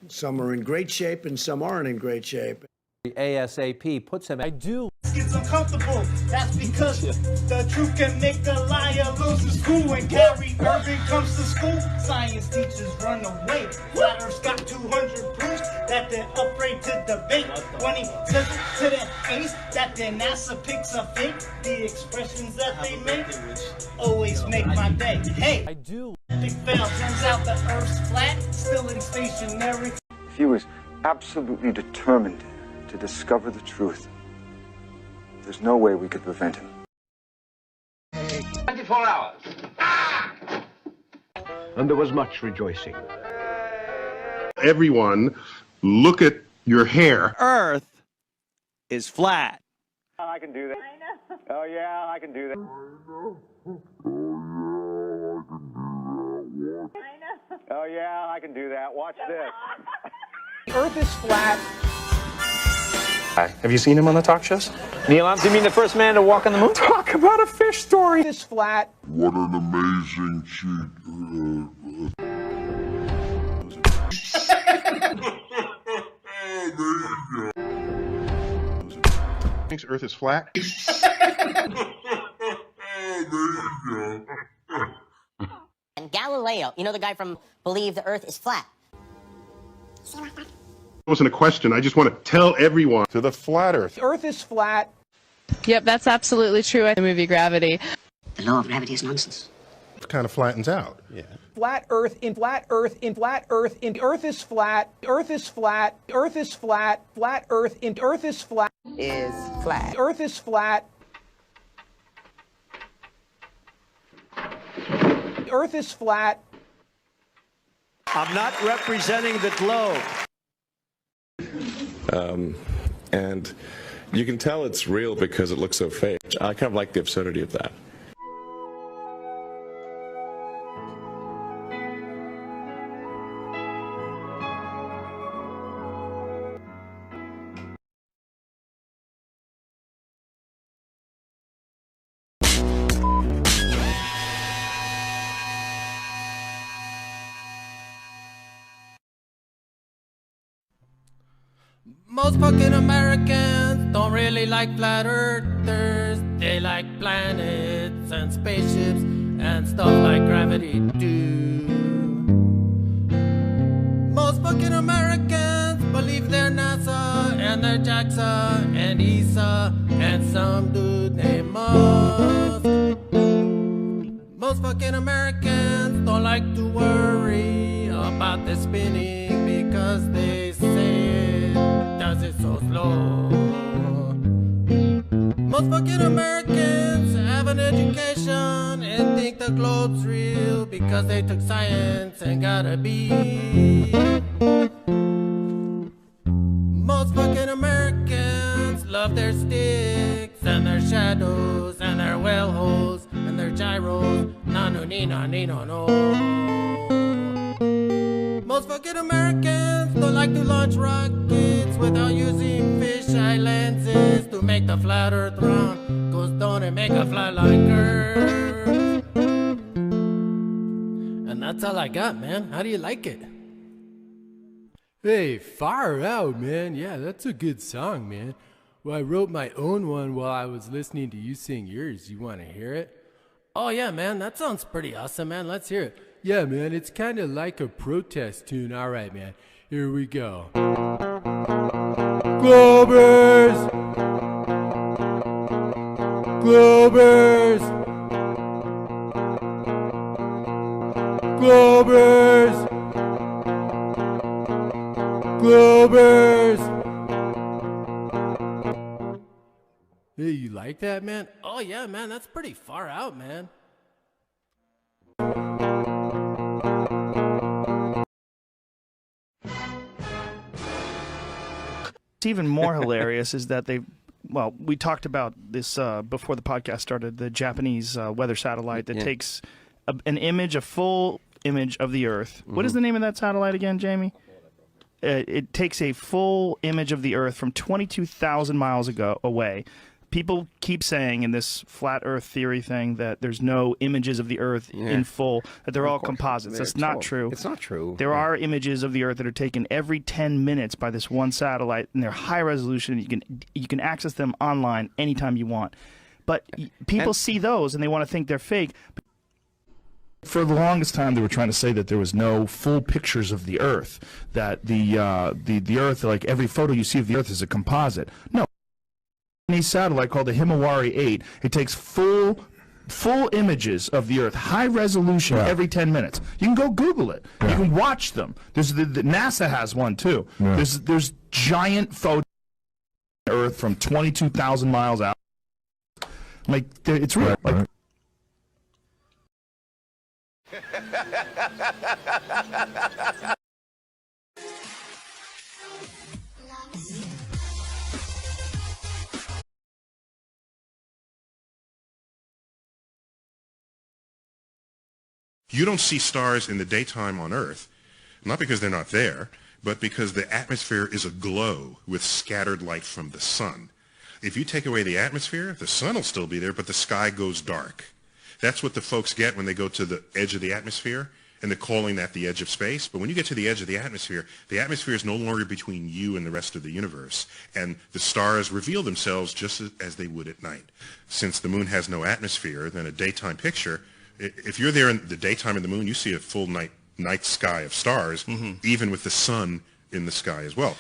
Some are in great shape and some aren't in great shape. The ASAP puts him. It gets uncomfortable. That's because the truth can make a liar lose his cool. When Gary Irving comes to school, science teachers run away. Flat Earth's got 200 proofs that they're afraid to debate. When he says it to their face that their NASA pics are fake, the expressions that they make always make my day. Hey, I do. Big fail. Turns out the Earth's flat, still in stationary. If he was absolutely determined to discover the truth, there's no way we could prevent him. 24 hours. And there was much rejoicing. Everyone, look at your hair. Earth is flat. I can do that. I know. Oh yeah, I can do that. Oh yeah, I can do that. Watch this. The Earth is flat. Have you seen him on the talk shows? Neil Armstrong, you mean the first man to walk on the moon? Talk about a fish story. It's flat. What an amazing cheat. Thinks Earth is flat? And Galileo, you know the guy from Believe the Earth is Flat. It wasn't a question. I just want to tell everyone. To the flat Earth. The Earth is flat. Yep, that's absolutely true. The movie Gravity. The law of gravity is nonsense. It kind of flattens out. Yeah. Flat Earth in flat Earth in flat Earth in Earth is flat. Earth is flat. Earth is flat. Flat Earth in Earth is flat. Is flat. Earth is flat. Earth is flat. I'm not representing the globe. And you can tell it's real because it looks so fake. I kind of like the absurdity of that. Most fucking Americans don't really like flat earthers. They like planets and spaceships and stuff like gravity do. Most fucking Americans believe they're NASA and they're JAXA and ESA and some dude named Musk. Most fucking Americans don't like to worry about the spinning because they say it does it so slow. Most fucking Americans have an education and think the globe's real because they took science and got a B. Most fucking Americans love their sticks and their shadows and their well holes and their gyros. No. Most fucking Americans don't like to launch rockets without using fisheye lenses to make the flat earth round. Cause don't it make a flat line curve? And that's all I got, man. How do you like it? Hey, far out, man. Yeah, that's a good song, man. Well, I wrote my own one while I was listening to you sing yours. You want to hear it? Oh, yeah, man. That sounds pretty awesome, man. Let's hear it. Yeah, man. It's kind of like a protest tune. All right, man. Here we go. Globers! Globers! Globers! Globers! Hey, you like that, man? Oh, yeah, man. That's pretty far out, man. What's even more hilarious is that we talked about this before the podcast started, the Japanese weather satellite that takes an image, a full image of the Earth. What is the name of that satellite again, Jamie? It takes a full image of the Earth from 22,000 miles away. People keep saying in this flat Earth theory thing that there's no images of the Earth in full, that they're all composites. That's not true. It's not true. There are images of the Earth that are taken every 10 minutes by this one satellite, and they're high resolution. You can access them online anytime you want. But people see those and they want to think they're fake. For the longest time, they were trying to say that there was no full pictures of the Earth, that the Earth, like every photo you see of the Earth, is a composite. No. A satellite called the Himawari 8. It takes full images of the Earth, high resolution, every 10 minutes. You can go Google it. You can watch them. There's the NASA has one too. There's giant photos of Earth from 22,000 miles out. Like it's real. Like, You don't see stars in the daytime on Earth, not because they're not there, but because the atmosphere is aglow with scattered light from the sun. If you take away the atmosphere, the sun will still be there, but the sky goes dark. That's what the folks get when they go to the edge of the atmosphere, and they're calling that the edge of space. But when you get to the edge of the atmosphere is no longer between you and the rest of the universe, and the stars reveal themselves just as they would at night. Since the moon has no atmosphere, then a daytime picture, if you're there in the daytime of the moon, you see a full night sky of stars, even with the sun in the sky as well.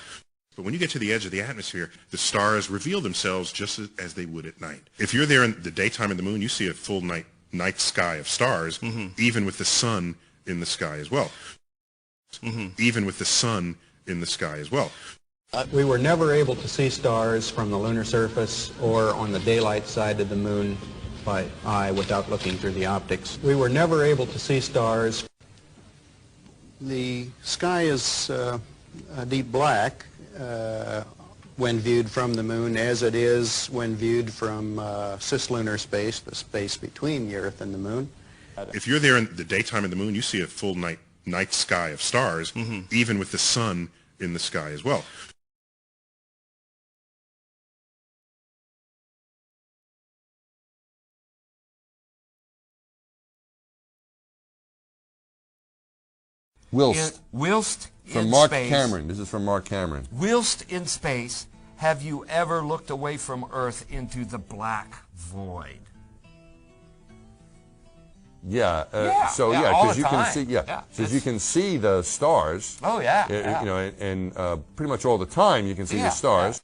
But when you get to the edge of the atmosphere, the stars reveal themselves just as they would at night. If you're there in the daytime of the moon, you see a full night sky of stars, even with the sun in the sky as well. Even with the sun in the sky as well. We were never able to see stars from the lunar surface or on the daylight side of the moon by eye without looking through the optics. We were never able to see stars. The sky is a deep black when viewed from the moon, as it is when viewed from cislunar space, the space between the Earth and the moon. If you're there in the daytime of the moon, you see a full night sky of stars, even with the sun in the sky as well. Whilst from in Mark space, Cameron. This is from Mark Cameron. Whilst in space, have you ever looked away from Earth into the black void? Yeah. All because the you can time. see. Because you can see the stars. Oh yeah. You know, and pretty much all the time you can see the stars.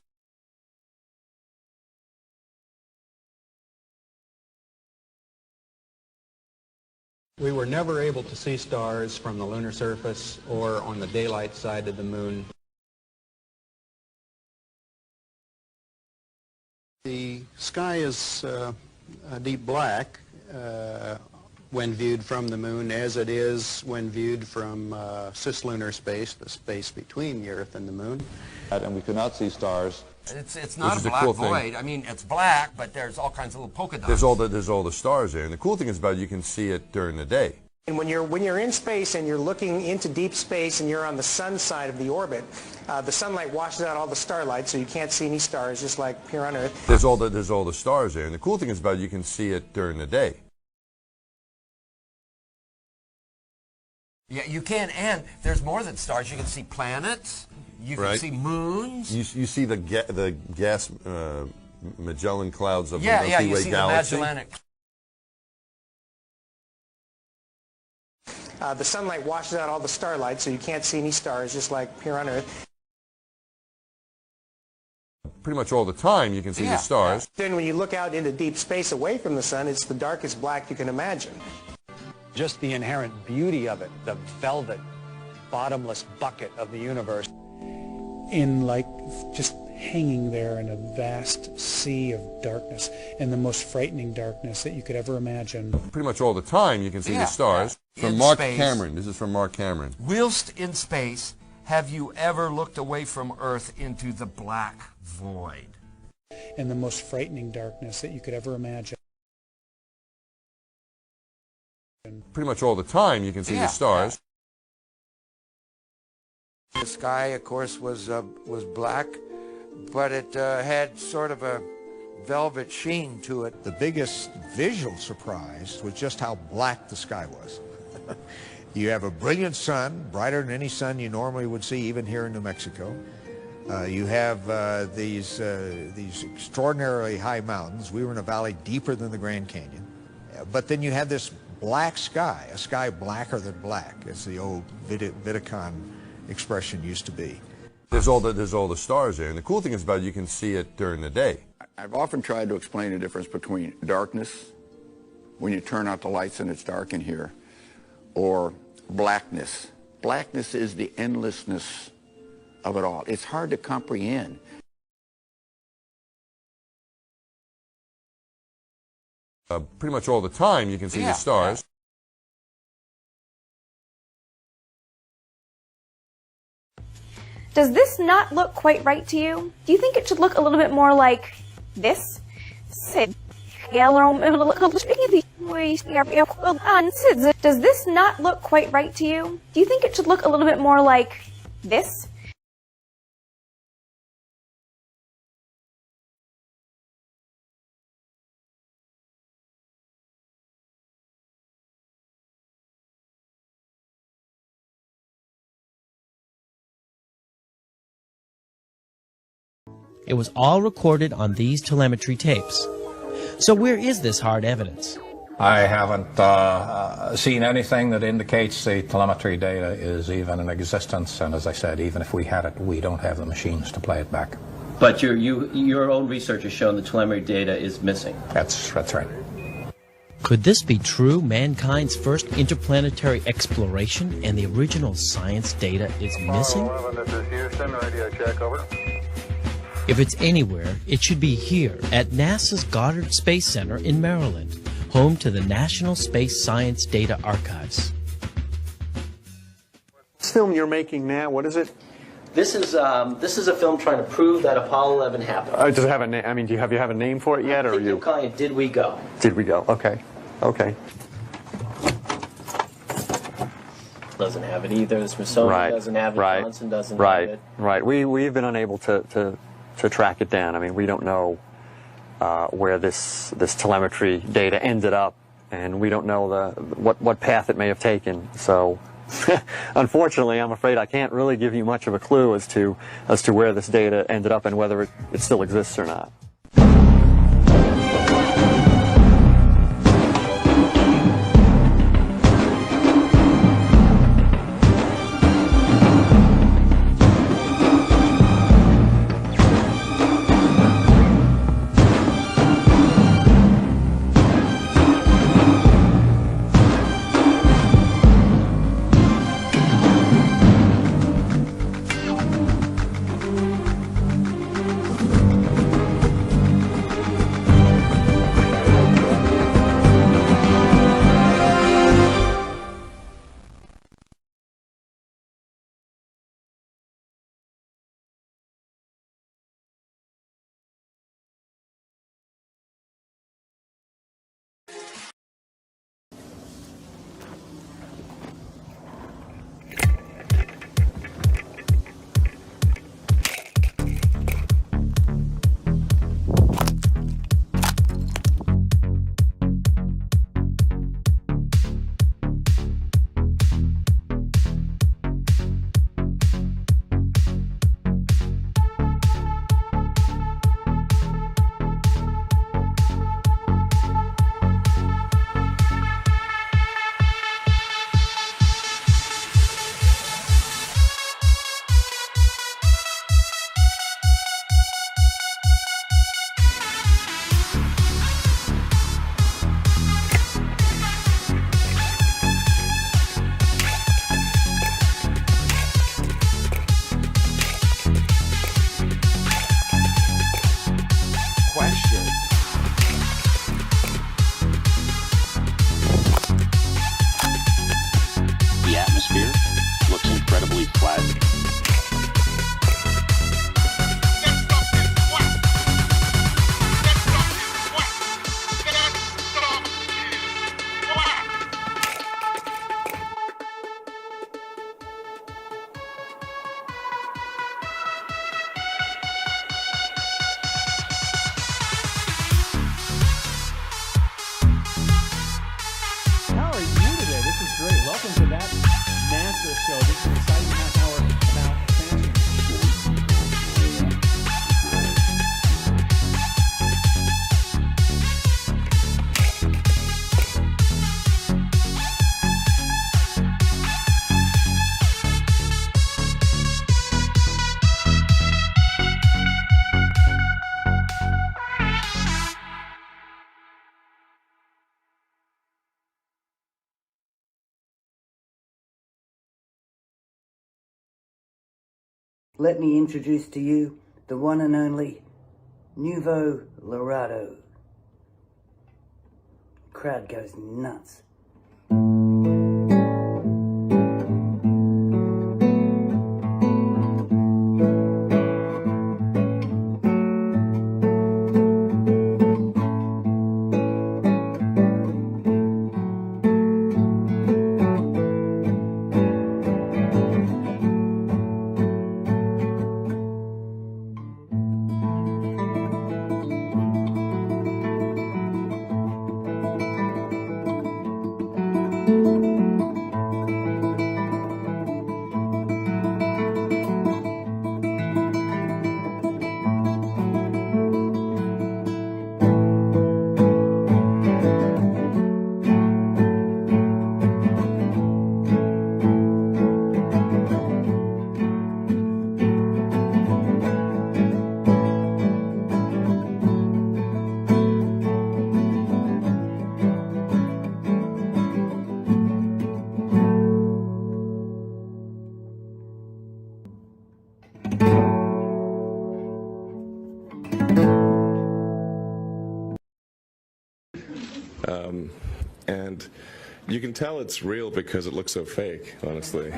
We were never able to see stars from the lunar surface or on the daylight side of the moon. The sky is deep black when viewed from the moon, as it is when viewed from cislunar space, the space between the Earth and the moon. And we could not see stars. It's not a black void. I mean, it's black, but there's all kinds of little polka dots. There's all the stars there, and the cool thing is about it, you can see it during the day. And when you're in space and you're looking into deep space and you're on the sun side of the orbit, the sunlight washes out all the starlight, so you can't see any stars, just like here on Earth. There's all the stars there, and the cool thing is about it, you can see it during the day. Yeah, you can, and there's more than stars. You can see planets. You can see moons. You see the gas Magellan clouds of the Milky you Way see galaxy. the Magellanic. The sunlight washes out all the starlight, so you can't see any stars, just like here on Earth. Pretty much all the time you can see the stars. Then when you look out into deep space away from the sun, it's the darkest black you can imagine. Just the inherent beauty of it, the velvet, bottomless bucket of the universe. In like just hanging there in a vast sea of darkness, and the most frightening darkness that you could ever imagine. Pretty much all the time you can see the stars. From Mark Cameron. This is from Mark Cameron. Whilst in space, have you ever looked away from Earth into the black void? And the most frightening darkness that you could ever imagine. Pretty much all the time you can see the stars. The sky, of course, was black, but it had sort of a velvet sheen to it. The biggest visual surprise was just how black the sky was. You have a brilliant sun, brighter than any sun you normally would see, even here in New Mexico. You have these extraordinarily high mountains. We were in a valley deeper than the Grand Canyon. But then you have this black sky, a sky blacker than black, as the old Vidicon expression used to be. There's all the stars there, and the cool thing is about it, you can see it during the day. I've often tried to explain the difference between darkness, when you turn out the lights and it's dark in here, or blackness. Blackness is the endlessness of it all. It's hard to comprehend. Pretty much all the time you can see the stars. Does this not look quite right to you? Do you think it should look a little bit more like this? Does this not look quite right to you? Do you think it should look a little bit more like this? It was all recorded on these telemetry tapes. So where is this hard evidence? I haven't seen anything that indicates the telemetry data is even in existence, and as I said, even if we had it, we don't have the machines to play it back. But your own research has shown the telemetry data is missing. That's right. Could this be true? Mankind's first interplanetary exploration and the original science data is missing? 11, this is Houston, radio check, over. If it's anywhere, it should be here at NASA's Goddard Space Center in Maryland, home to the National Space Science Data Archives. This film you're making now, what is it? This is a film trying to prove that Apollo 11 happened. Does it have a name? I mean, do you have a name for it yet, or you're calling it Did We Go? Did We Go? Okay. Doesn't have it either. The Smithsonian doesn't have it. Johnson doesn't have it. Right. We've been unable to track it down. I mean, we don't know where this telemetry data ended up, and we don't know what path it may have taken. So, unfortunately, I'm afraid I can't really give you much of a clue as to where this data ended up and whether it still exists or not. looks incredibly flat. How are you today? This is great. Welcome to that NASA show. This is an exciting half hour about fashion. Let me introduce to you the one and only Nuevo Laredo. Crowd goes nuts. And you can tell it's real because it looks so fake, honestly.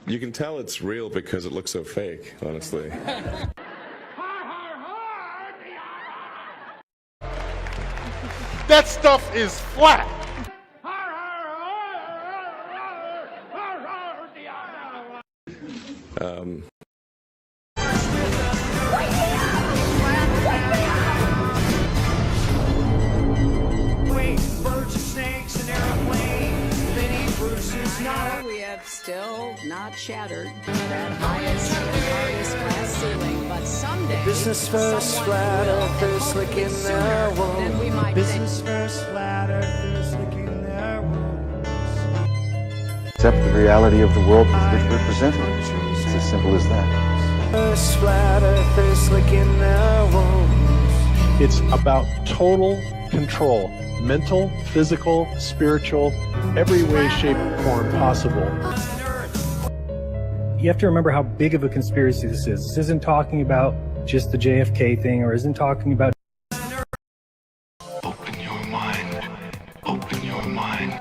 You can tell it's real because it looks so fake, honestly. That stuff is flat. Birds and snakes and airplanes, Vinny Bruce's not. We have still not shattered that highest class ceiling, but someday. Business first, flat earthers licking their wounds. Business first, flat earthers licking their wounds. Accept the reality of the world with which we're presented. It's as simple as that. First, flat earthers licking their wounds. It's about total control. Mental, physical, spiritual, every way, shape, and form possible. You have to remember how big of a conspiracy this is. This isn't talking about just the JFK thing, or isn't talking about... Open your mind. Open your mind.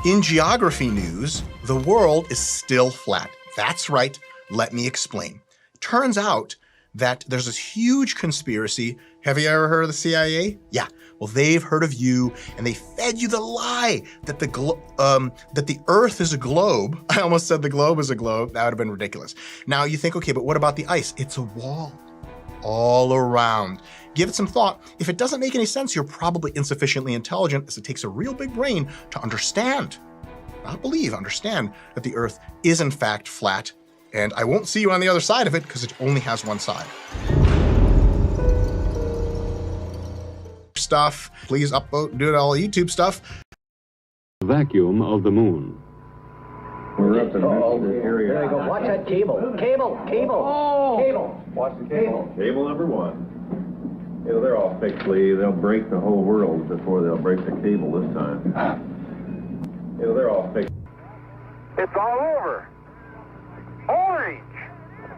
In geography news, the world is still flat. That's right. Let me explain. Turns out that there's this huge conspiracy. Have you ever heard of the CIA? Yeah. Well, they've heard of you, and they fed you the lie that the Earth is a globe. I almost said the globe is a globe. That would have been ridiculous. Now you think, okay, but what about the ice? It's a wall all around. Give it some thought. If it doesn't make any sense, you're probably insufficiently intelligent, as it takes a real big brain to understand, not believe, understand that the Earth is in fact flat. And I won't see you on the other side of it because it only has one side. stuff. Please upvote, do it all YouTube stuff. Vacuum of the moon. We're up to this area. There you go. Watch that cable. Cable. Cable. Watch the cable. Cable number 1. You know, they're all fixed, Lee. They'll break the whole world before they'll break the cable this time. You know, they're all fixed. It's all over. Orange.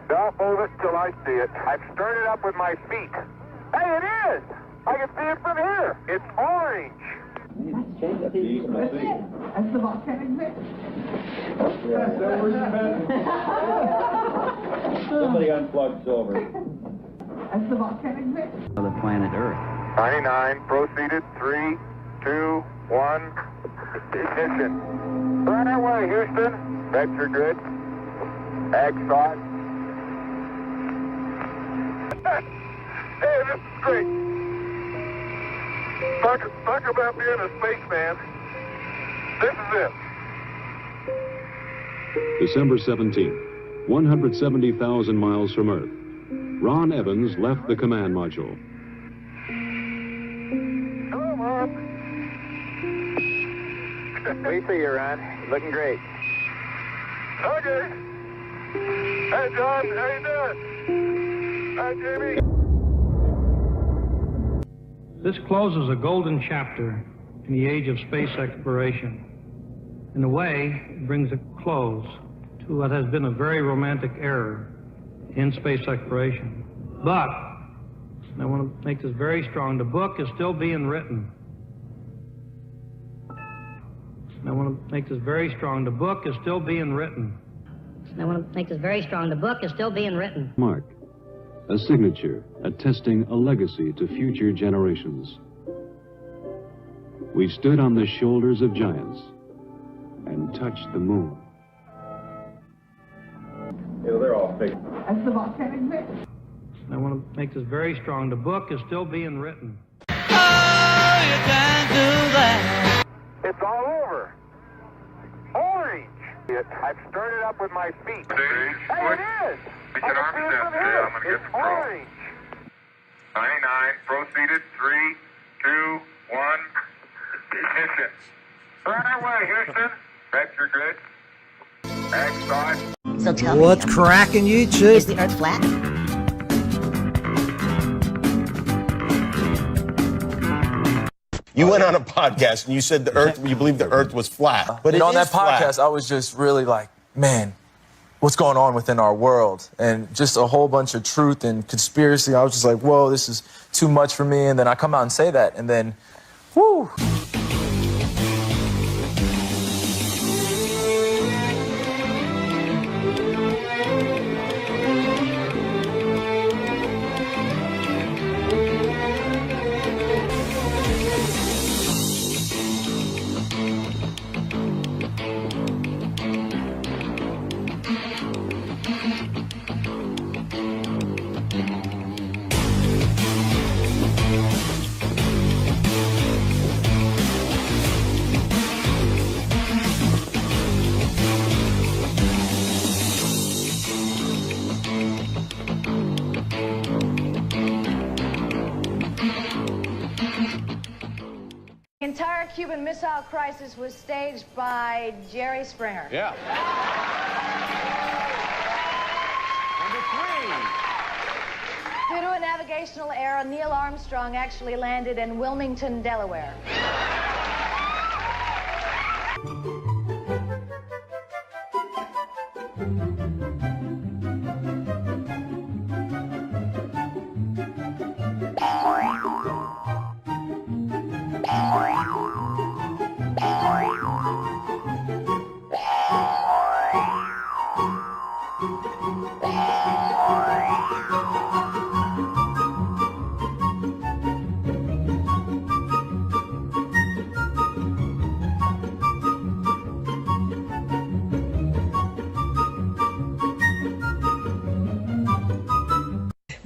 Don't move it till I see it. I've stirred it up with my feet. Hey, it is. I can see it from here. It's orange. That's the volcanic mist. Somebody unplugged silver. That's the volcanic mist. The planet Earth. 99, proceeded, 3, 2, 1, ignition. Right away, Houston. Vector good. Ag thought. Hey, this is great. Talk about being a spaceman. This is it. December 17th, 170,000 miles from Earth. Ron Evans left the command module. Hello, Mom. We see you, Ron. Looking great. Okay. Hey, John. How you doing? Hi, Jamie. This closes a golden chapter in the age of space exploration. In a way, it brings a close to what has been a very romantic era in space exploration. But, and I want to make this very strong, the book is still being written. And I want to make this very strong, the book is still being written. And I want to make this very strong, the book is still being written. Mark, a signature attesting a legacy to future generations. We stood on the shoulders of giants and touched the moon. You know, they're all fake. That's the volcanic mist. And I want to make this very strong, the book is still being written. Oh, you can't do that. It's all over. Orange. I've stirred it up with my feet. Hey, it is. Get your arms down there. I'm going to get the orange. 99, proceeded, 3, 2, 1, ignition. Right away, Houston. Vector good. Ag thought. So tell What's me, cracking, YouTube? is the Earth flat? You went on a podcast and you said the Earth, you believe the Earth was flat. But on that podcast, I was just really like, man, what's going on within our world? And just a whole bunch of truth and conspiracy. I was just like, whoa, this is too much for me. And then I come out and say that, and then, whoo. The entire Cuban Missile Crisis was staged by Jerry Springer. Yeah. Due to a navigational error, Neil Armstrong actually landed in Wilmington, Delaware.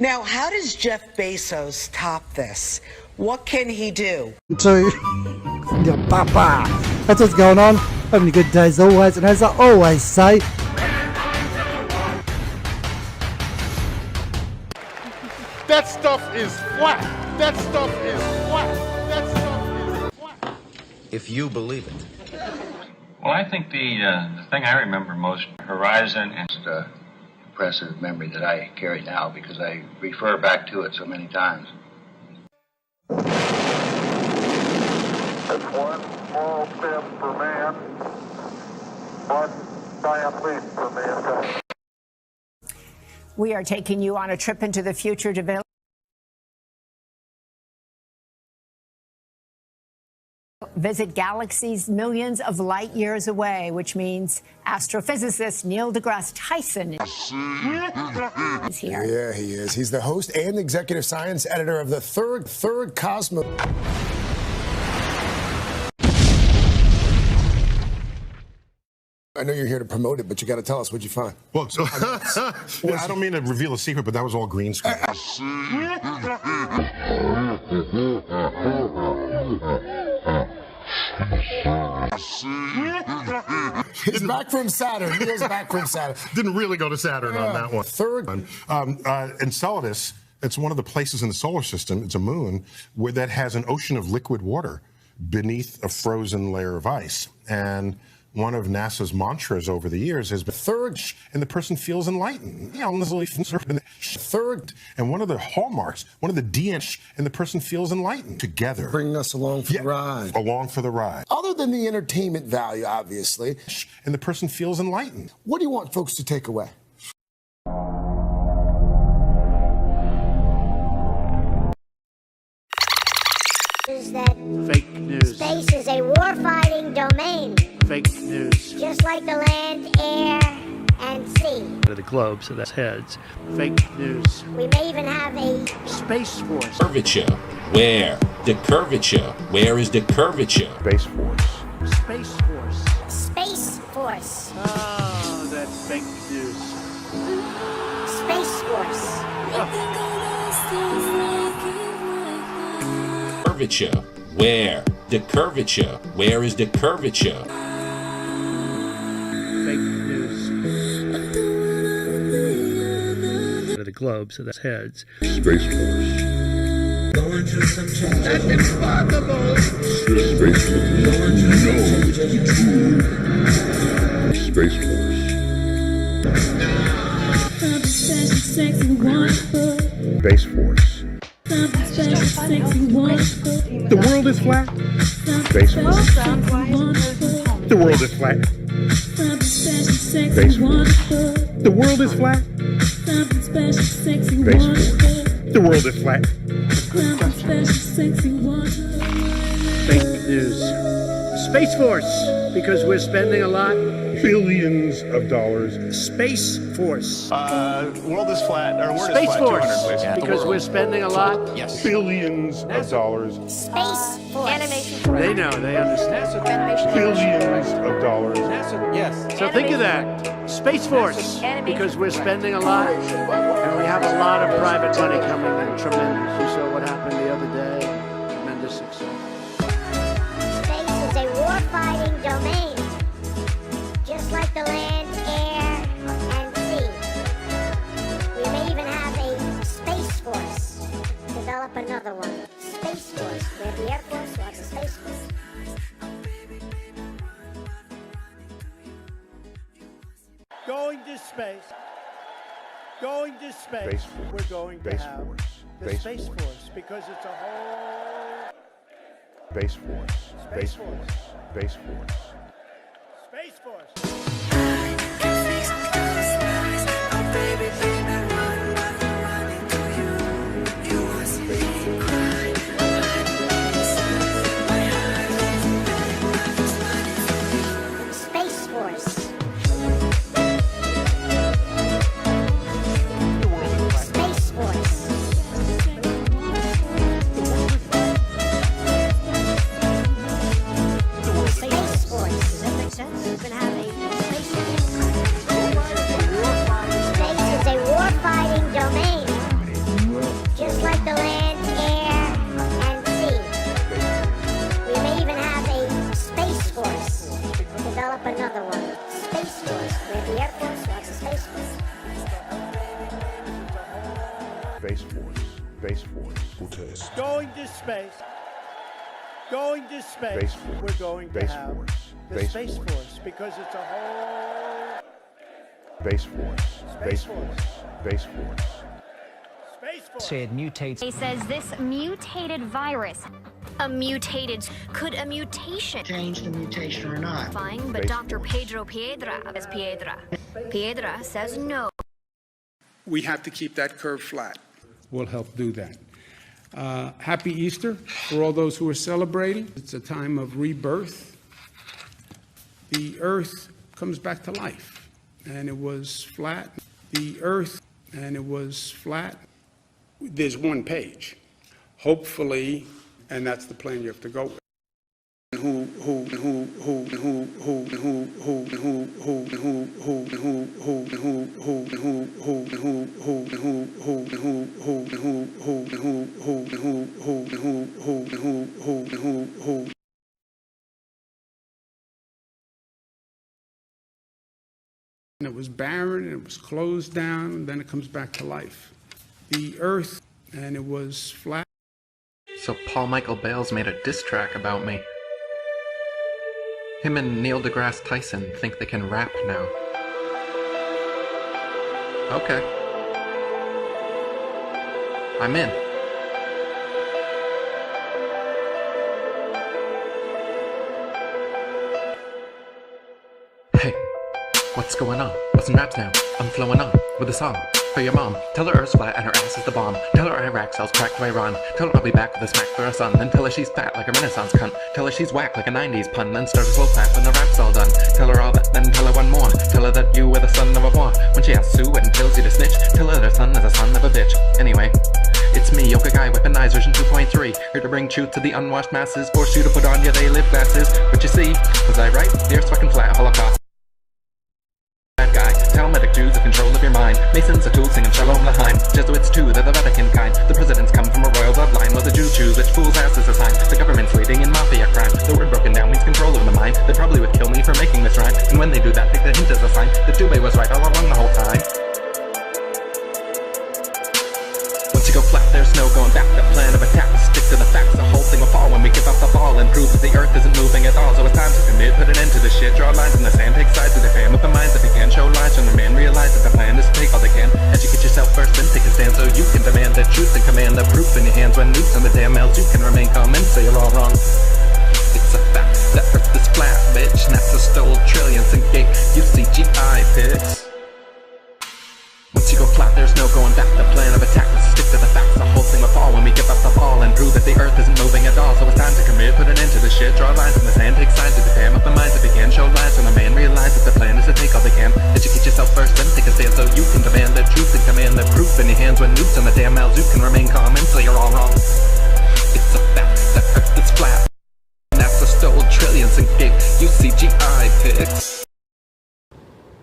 Now, how does Jeff Bezos top this? What can he do? To your papa. That's what's going on. Having a good day as always, and as I always say, That stuff is flat. That stuff is flat. if you believe it. Well, I think the thing I remember most, Horizon, is the impressive memory that I carry now because I refer back to it so many times. That's one small step for man, one giant leap for mankind. We are taking you on a trip into the future to visit galaxies millions of light years away, which means astrophysicist Neil deGrasse Tyson is here. Yeah, he is. He's the host and executive science editor of the third Cosmos. I know you're here to promote it, but you got to tell us what you find. Well, so, I don't mean to reveal a secret, but that was all green screen. He's back from Saturn. Neil's back from Saturn. Didn't really go to Saturn on that one. Third. Enceladus, it's one of the places in the solar system, it's a moon, that has an ocean of liquid water beneath a frozen layer of ice. And one of NASA's mantras over the years has been third, and the person feels enlightened. You know, third, and one of the hallmarks, one of the DNA, and the person feels enlightened together. Bringing us along for the ride. Along for the ride. Other than the entertainment value, obviously. And the person feels enlightened. What do you want folks to take away? Is that fake news. Space is a war-fighting domain. Fake news. Just like the land, air, and sea. The globe, so that's heads. Fake news. We may even have a Space Force. Curvature. Where? The curvature. Where is the curvature? Space Force. Space Force. Space Force. Oh, that fake news. Space Force. Curvature. Where? The curvature. Where is the curvature? Fake news. The globe, so that's heads. Space Force. That's impossible. Space Force. Space Force. The world is flat. Space Force. The world is flat. Space Force. The world is flat. Space Force. The world is flat. Fake news. Space Force, because we're spending a lot. Billions of dollars. Space Force. World is flat. Or word Space is flat. Force, 200, please. because we're spending a lot. Yes. Billions of dollars. Space Force. Animation. They know, they understand. Billions of dollars. Yes. So think of that. Space Force, because we're spending a lot, and we have a lot of private money coming in. Tremendous. You saw what happened the other day. Tremendous success. Space is a war-fighting domain. Just like the land, air, and sea. We may even have a Space Force. Develop another one. Space Force. We have the Air Force, we have the Space Force. Going to space. Going to space. Space Force. We're going to Space have Force. the Space Space Force. Force, because it's a whole Space Force. Space Force. Space Force. Space Force. Space Force. Space Force. Space Force. Does that make sense? We're gonna have a space force. Space is a war-fighting domain. Just like the land, air, and sea. We may even have a Space Force. Develop another one. Space Force. We have the Air Force, we have the Space Force. Space Force. Space Force. Okay. Going to space. going to space, we're going to have the Space Force, because it's a whole... Space Force. Space Force. Space Force. Space Force. Say it mutates. He says this mutated virus, could a mutation Change the mutation or not. fine, but Dr. Pedro Piedra says no. We have to keep that curve flat. We'll help do that. Happy Easter for all those who are celebrating. It's a time of rebirth. The earth comes back to life, and it was flat. The earth, and it was flat. There's one page. Hopefully, and that's the plan you have to go with. And it was barren, and it was closed down, and then it comes back to life. The earth, and it was flat. So Paul Michael Bales made a diss track about me. Him and Neil deGrasse Tyson think they can rap now. Okay. I'm in. Hey, what's going on? Bustin' raps now. I'm flowing on with a song for your mom. Tell her Earth's flat and her ass is the bomb. Tell her Iraq sells crack to Iran. Tell her I'll be back with a smack for her son. Then tell her she's fat like a Renaissance cunt. Tell her she's whack like a 90s pun. Then start a slow clap when the rap's all done. Tell her all that, then tell her one more. Tell her that you were the son of a whore. When she asks who and tells you to snitch, tell her their son is a son of a bitch. Anyway, it's me, Yoga Guy, Weaponized version 2.3. Here to bring truth to the unwashed masses. Force you to put on your they live glasses. But you see, was I right? The Earth's fucking flat, Holocaust. Bad guy, Talmudic Jews have control of your mind. Masons are tools singing Shalom Lahaim. Jesuits too, they're the Vatican kind. The presidents come from a royal bloodline. Well, the Jews choose which fool's ass is assigned. The government's leading in mafia crime. The word broken down means control over the mind. They probably would kill me for making this rhyme. And when they do that, take the hint as a sign that Dubé was right all along the whole time. Once you go flat, there's no going back. The plan of attack is stick to the facts. The whole thing will fall when we give up the ball and prove that the earth isn't moving at all. So it's time to commit, put an end to the shit. Draw lines in the sand, take sides with their fam. Open minds if you can, show lines when the man realize that the plan is to take all they can. Educate yourself first, then take a stand so you can demand the truth and command the proof in your hands. When nukes on the damn mails, you can remain calm and say you're all wrong. It's a fact, the earth is flat, bitch. NASA stole trillions and gave you CGI pics. Once you go flat, there's no going back. The plan of attack is to stick to the facts. The whole thing will fall when we give up the ball and prove that the earth isn't moving at all. So it's time to commit, put an end to the shit. Draw lines in the sand, take sides with the fam. Open minds if you can, show lies when the man realizes the plan is to take all they can. Educate yourself first, then take a stand so you can demand the truth and command the proof in your hands. When nukes on the damn mails, you can remain calm and say you're all wrong. It's a fact, the earth is flat. NASA stole trillions and gave you CGI pics.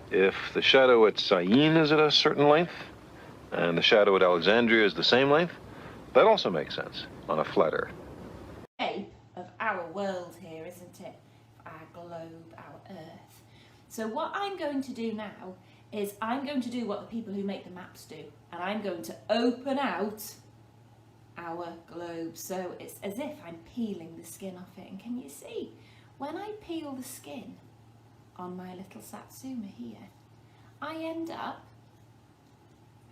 If the shadow at Syene is at a certain length, and the shadow at Alexandria is the same length, that also makes sense on a flat Earth. Shape of our world here, isn't it? Our globe, our Earth. So what I'm going to do now is I'm going to do what the people who make the maps do, and I'm going to open out our globe. So it's as if I'm peeling the skin off it. And can you see? When I peel the skin on my little Satsuma here, I end up,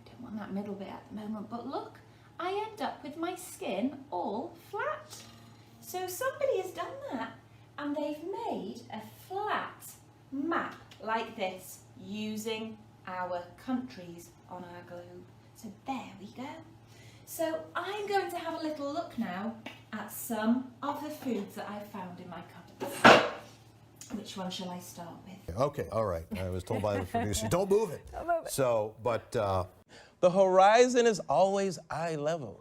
I don't want that middle bit at the moment, but look, I end up with my skin all flat. So somebody has done that and they've made a flat map like this using our countries on our globe. So there we go. So I'm going to have a little look now at some of the foods that I've found in my cupboards. Which one shall I start with? Okay, all right. I was told by the producer, don't move it. Don't move it. So, but... The horizon is always eye level.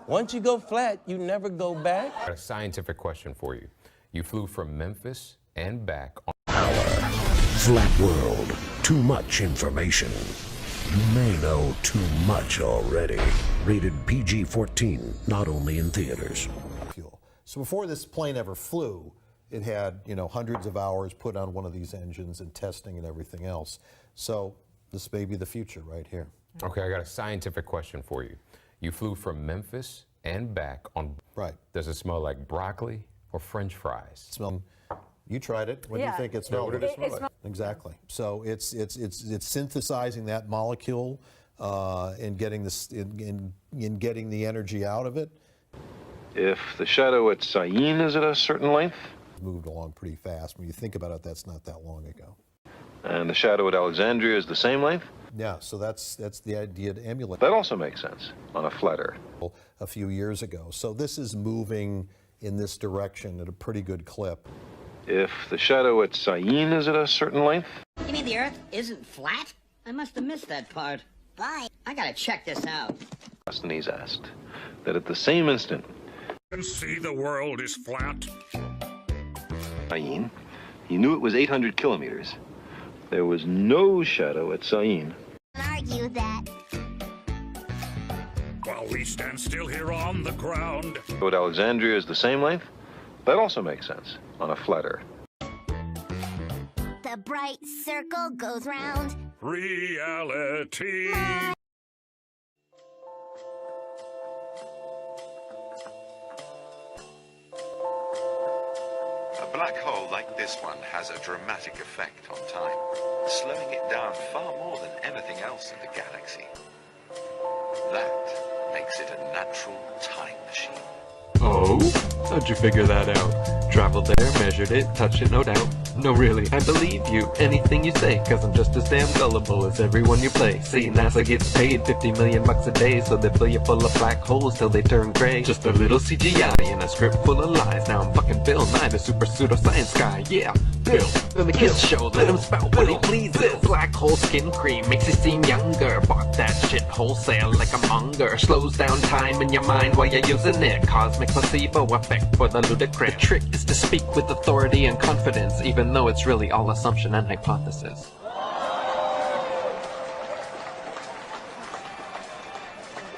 Once you go flat, you never go back. I got a scientific question for you. You flew from Memphis and back on Flat World. Too much information. You may know too much already. Rated PG-14, not only in theaters. Fuel. So before this plane ever flew, it had, hundreds of hours put on one of these engines and testing and everything else. So this may be the future right here. Okay, I got a scientific question for you. You flew from Memphis and back on. Right. Does it smell like broccoli or French fries? You tried it. What do you think it smelled? What did it smell like? Exactly. So it's synthesizing that molecule and getting this in getting the energy out of it. If the shadow at Syene is at a certain length, moved along pretty fast. When you think about it, that's not that long ago. and the shadow at Alexandria is the same length, yeah, so that's the idea to emulate. that also makes sense on a flat Earth. A few years ago. So this is moving in this direction at a pretty good clip. If the shadow at Syene is at a certain length, You mean the Earth isn't flat? I must have missed that part. Bye. I gotta check this out. Demosthenes asked that at the same instant, And see the world is flat. Syene, he knew it was 800 kilometers. There was no shadow at Syene. Argue that. While we stand still here on the ground. At Alexandria is the same length, that also makes sense on a flat Earth. The bright circle goes round. Reality. A black hole like this one has a dramatic effect on time, slowing it down far more than anything else in the galaxy. That makes it a natural time machine. Oh? How'd you figure that out? Traveled there, measured it, touched it, no doubt. No, really, I believe you, anything you say, cause I'm just as damn gullible as everyone you play. See, NASA gets paid $50 million a day, so they fill you full of black holes till they turn gray. Just a little CGI and a script full of lies. Now I'm fucking Bill Nye, the super pseudoscience guy. Yeah, Bill. Then the kids show, let him spout what he pleases. Black hole skin cream makes you seem younger. Bought that shit wholesale like a monger. Slows down time in your mind while you're using it. Cosmic placebo effect for the ludicrous. The trick is to speak with authority and confidence, even though it's really all assumption and hypothesis.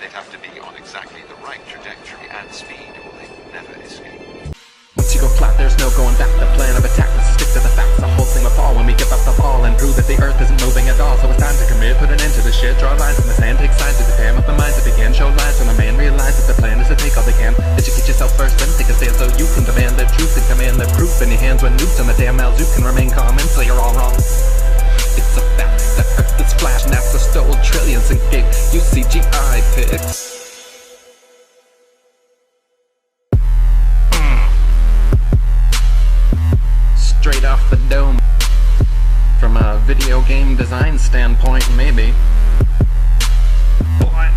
They'd have to be on exactly the right trajectory and speed, or they'd never escape. Once you go flat, there's no going back. The plan of attack was stick to the facts. The whole thing will fall when we give up the ball and prove that the Earth isn't moving at all. So it's time to commit, put an end to the shit. Draw lines in the sand, take sides with the fam of the minds that begin. Show lies when the man realizes the plan is to take all they can. Educate yourself first, then take a stand so you can demand the truth and command the proof in your hands when nukes on the damn Malzook can remain calm and say you're all wrong. It's a fact, the Earth is flat. NASA stole trillions and gave you CGI pics. Straight off the dome. From a video game design standpoint, maybe. What?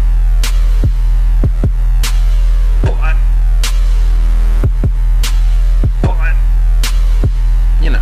You know.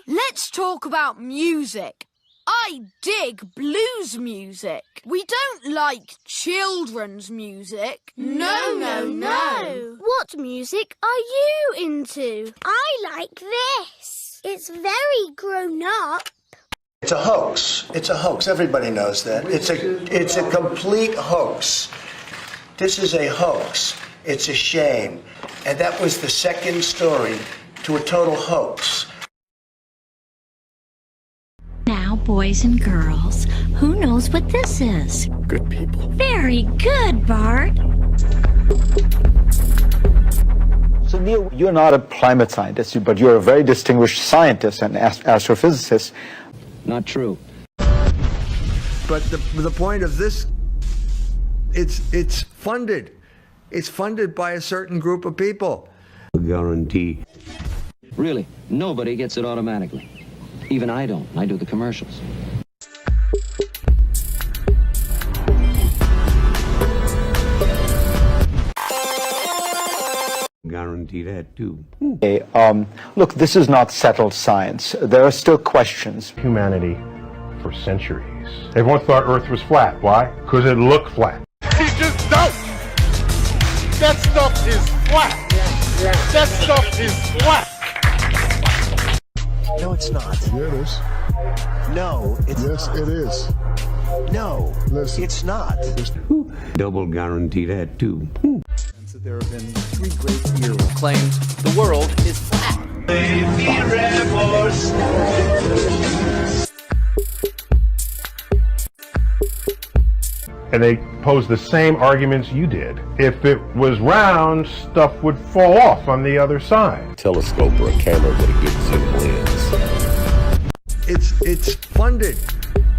Let's talk about music. I dig blues music. We don't like children's music. No. What music are you into? I like this. It's very grown up. It's a hoax. It's a hoax. Everybody knows that. It's a complete hoax. This is a hoax. It's a shame. And that was the second story to a total hoax. Now, boys and girls, who knows what this is? Good people. Very good, Bart. So, Neil, you're not a climate scientist, but you're a very distinguished scientist and astrophysicist. Not true. But the point of this, it's funded. It's funded by a certain group of people. Guarantee. Really, nobody gets it automatically. Even I don't. I do the commercials. Guarantee that, too. Okay, look, this is not settled science. There are still questions. Humanity, for centuries, everyone thought Earth was flat. Why? Because it looked flat. You just don't. That stuff is flat. That stuff is flat. No, it's not. Yeah, it is. No, it's yes, not. It is. No, it's not. Double guarantee that, too. There have been 3 great earwolves claimed the world is flat. And they pose the same arguments you did. If it was round, stuff would fall off on the other side. Telescope or a camera with a good zoom lens. It's funded.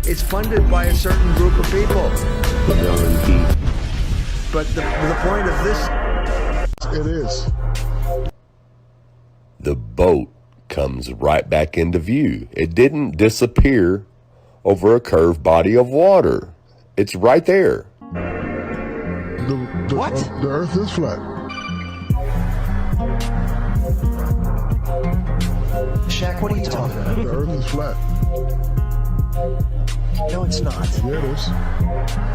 It's funded by a certain group of people. Guaranteed. But the point of this... It is. The boat comes right back into view. It didn't disappear over a curved body of water. It's right there. What? The Earth is flat. Shaq, what are you talking about? The Earth is flat. No, it's not. Yeah, it is.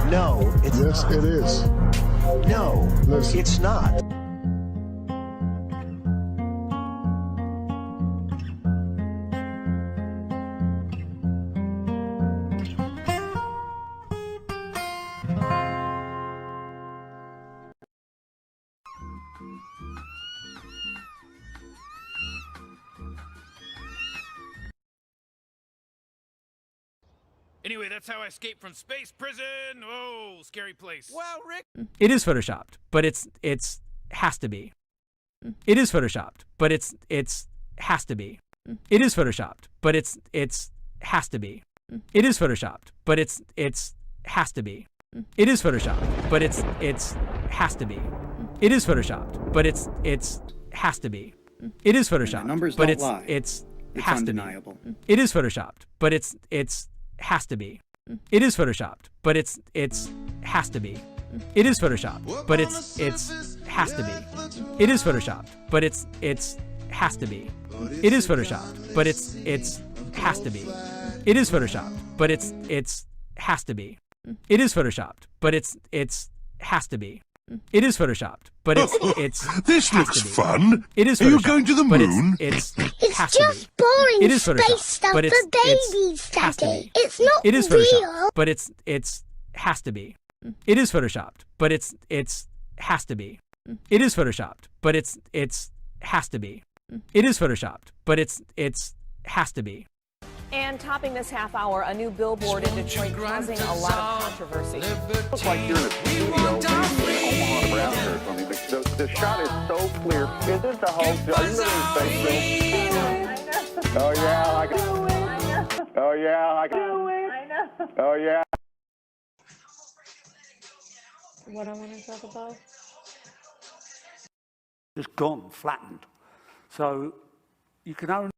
No, it's not. Yes, it is. No, Listen. it's not. Anyway, that's how I escaped from space prison. Oh, scary place. Well, Rick. It is photoshopped, but it's has to be. It is photoshopped, but it's has to be. It is photoshopped, but it's has to be. It is photoshopped, but it's has to be. It is photoshopped, but it's has to be. It is photoshopped, but it's has to be. It is photoshopped, but it's has to be. It is photoshopped, but it's has to be. It is photoshopped, but it's has to be. It is photoshopped, but it's has to be. It is photoshopped, but it's has to be. It is photoshopped, but it's has to be. It is photoshopped, but it's has to be. It is photoshopped, but it's has to be. It is photoshopped, but it's This looks fun. It is Are you photoshopped, going to the but moon? It's has just to be. boring It is space photoshopped, stuff but for babies, has to Daddy. be. It's not It is real. photoshopped, but it's has to be. It is photoshopped, but it's has to be. It is photoshopped, but it's has to be. It is photoshopped, but it's has to be. And topping this half hour, a new billboard in Detroit causing a lot of controversy. Looks like you're in a studio maybe in Omaha, Nebraska or something. The shot is so clear. Is this a hoax? Are you really fake? Oh yeah, I got. Oh yeah, I got. Oh yeah. What I want to talk about? Just gone, flattened. So you can only.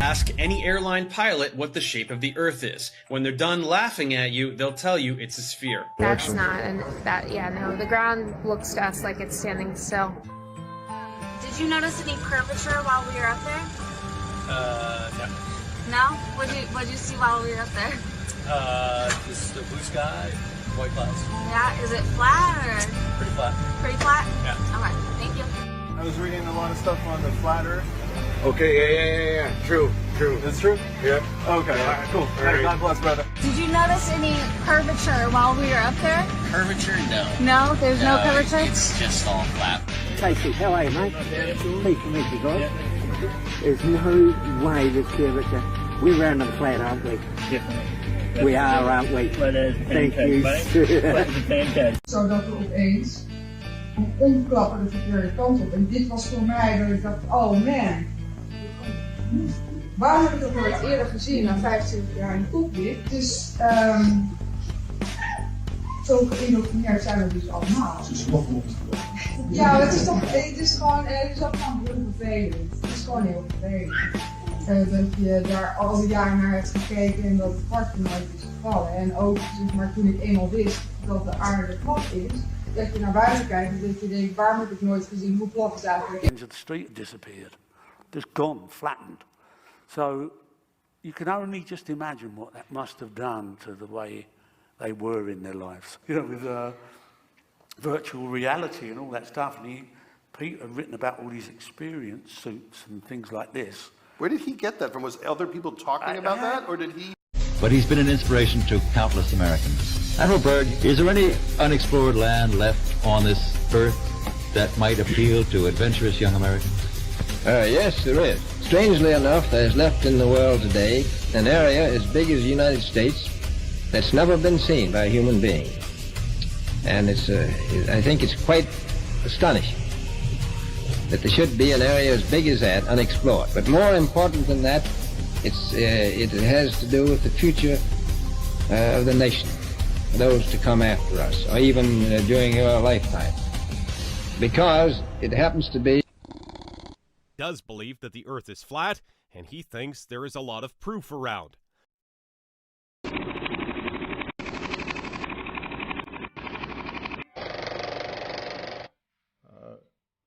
Ask any airline pilot what the shape of the Earth is. When they're done laughing at you, they'll tell you it's a sphere. That's not, and no, the ground looks to us like it's standing still. Did you notice any curvature while we were up there? No. No? What'd you see while we were up there? Just the blue sky, white clouds. Yeah, is it flat or? Pretty flat. Pretty flat? Yeah. Okay, thank you. I was reading a lot of stuff on the flat Earth. Okay, yeah. True. It's true? Yeah. Okay, all right, cool. All right. God bless, brother. Did you notice any curvature while we were up there? Curvature, no. No, there's no curvature? It's just all flat. Casey, how are you, mate? Pleased to meet you guys. There's no way this curvature. We're round the flat, aren't we? Definitely. We are, aren't we? Thank you. Zodat we opeens omklappen de verkeerde kant op. En dit was voor mij dat ik dacht, oh man. Waarom heb ik dat nooit eerder gezien na 25 jaar in cockpit? Dus zo geïndoctrineerd zijn we dus allemaal. Ja, het is toch, het is gewoon heel vervelend. Het is gewoon heel vervelend. Dat je daar al die jaren naar hebt gekeken en dat het kwartje nooit is gevallen. En ook, zeg maar, toen ik eenmaal wist dat de aarde plat is, dat je naar buiten kijkt en dat je denkt, waarom heb ik nooit gezien hoe plat het eigenlijk is? Into the street disappeared. Just gone, flattened. So you can only just imagine what that must have done to the way they were in their lives. You know, with virtual reality and all that stuff, and Pete had written about all these experience suits and things like this. Where did he get that from? Was other people talking about that, or did he? But he's been an inspiration to countless Americans. Admiral Byrd, is there any unexplored land left on this earth that might appeal to adventurous young Americans? Yes, there is. Strangely enough, there's left in the world today an area as big as the United States that's never been seen by a human being. And I think it's quite astonishing that there should be an area as big as that unexplored. But more important than that, it has to do with the future of the nation, those to come after us, or even during your lifetime. Because it happens to be does believe that the Earth is flat, and he thinks there is a lot of proof around.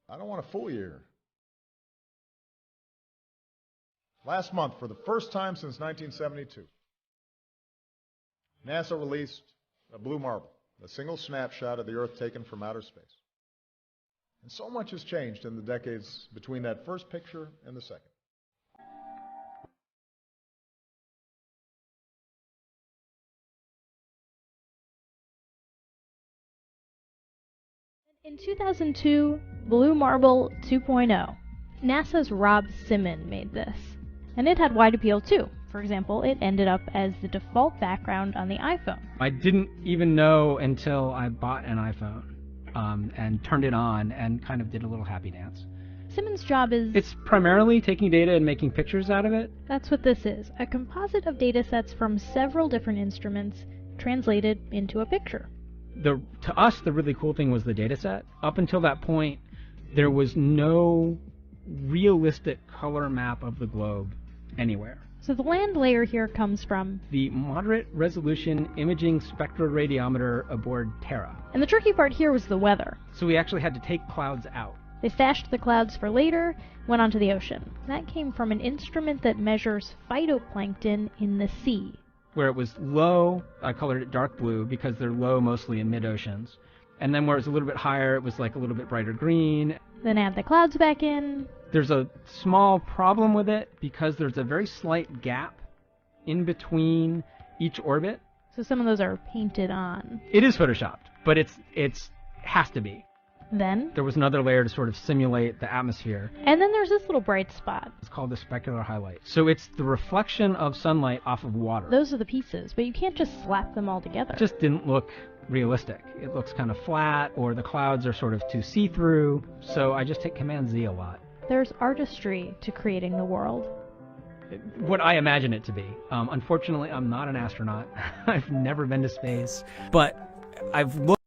I don't want to fool you here. Last month, for the first time since 1972, NASA released a blue marble, a single snapshot of the Earth taken from outer space. And so much has changed in the decades between that first picture and the second. In 2002, Blue Marble 2.0, NASA's Rob Simon made this. And it had wide appeal too. For example, it ended up as the default background on the iPhone. I didn't even know until I bought an iPhone and turned it on and kind of did a little happy dance. Simon's job is... It's primarily taking data and making pictures out of it. That's what this is, a composite of data sets from several different instruments translated into a picture. To us, the really cool thing was the data set. Up until that point, there was no realistic color map of the globe anywhere. So the land layer here comes from the Moderate Resolution Imaging Spectroradiometer aboard Terra. And the tricky part here was the weather. So we actually had to take clouds out. They stashed the clouds for later, went onto the ocean. That came from an instrument that measures phytoplankton in the sea. Where it was low, I colored it dark blue because they're low mostly in mid-oceans. And then where it was a little bit higher, it was like a little bit brighter green. Then add the clouds back in. There's a small problem with it because there's a very slight gap in between each orbit. So some of those are painted on. It is photoshopped, but it's has to be. Then there was another layer to sort of simulate the atmosphere. And then there's this little bright spot. It's called the specular highlight. So it's the reflection of sunlight off of water. Those are the pieces, but you can't just slap them all together. It just didn't look realistic. It looks kind of flat, or the clouds are sort of too see-through. So I just hit Command-Z a lot. There's artistry to creating the world. What I imagine it to be. Unfortunately, I'm not an astronaut. I've never been to space. But I've looked.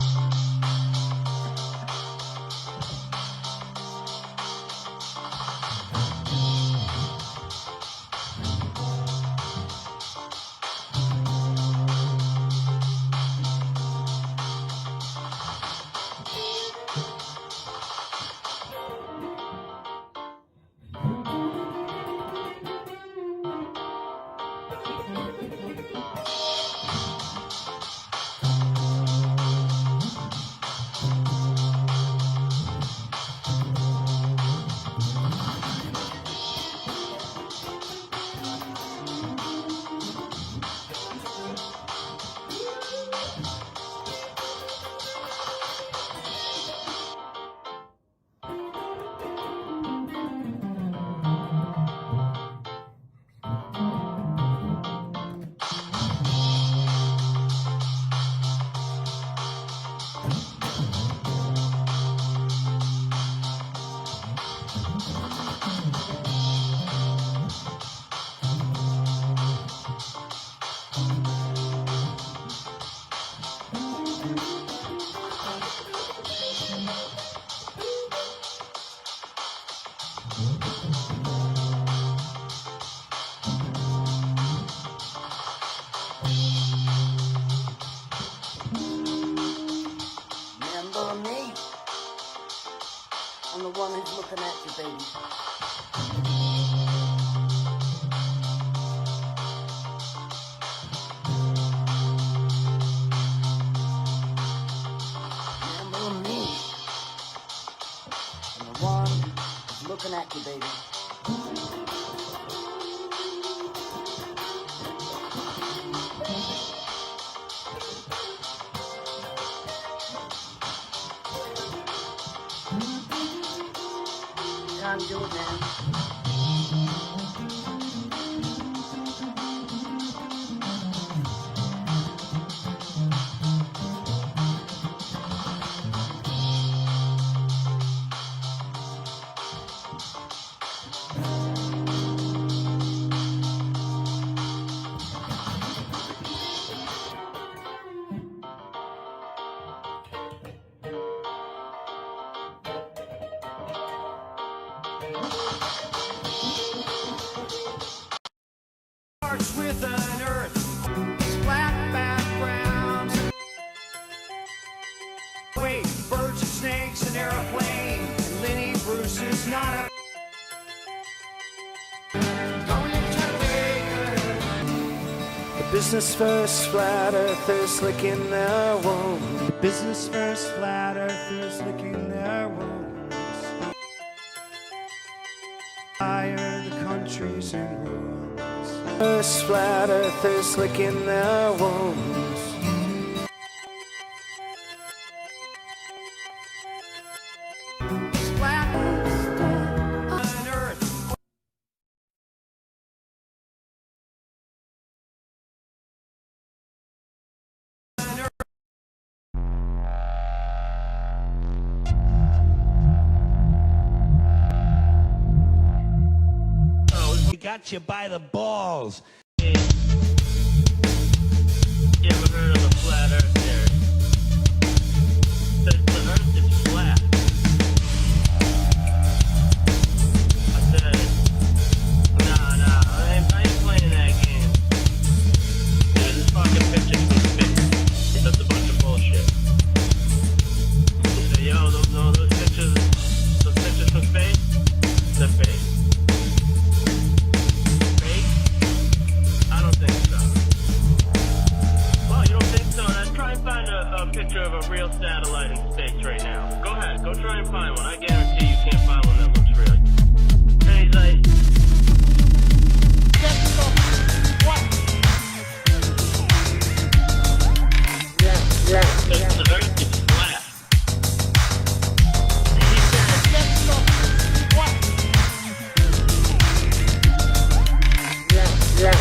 got you, baby. Time to do it, man. With an earth flat background. Wait, birds and snakes, an airplane. And Lenny Bruce is not a. The business first, flat earthers licking their wounds. The business first, flat earthers licking their wounds. Fire the countries in ruins. First flat earthers licking their wounds. Got you by the balls. You ever heard of a flat earth theory? Says the earth is flat. I said, nah, I ain't playing that game. Dude, this fucking picture from space. That's a bunch of bullshit. So, yo, those pictures from space, they're fake. Picture of a real satellite in space right now. Go ahead, go try and find one. I guarantee you can't find one that looks real. And he's like, what? Yeah. The earth is flat. And he said, what? Yeah.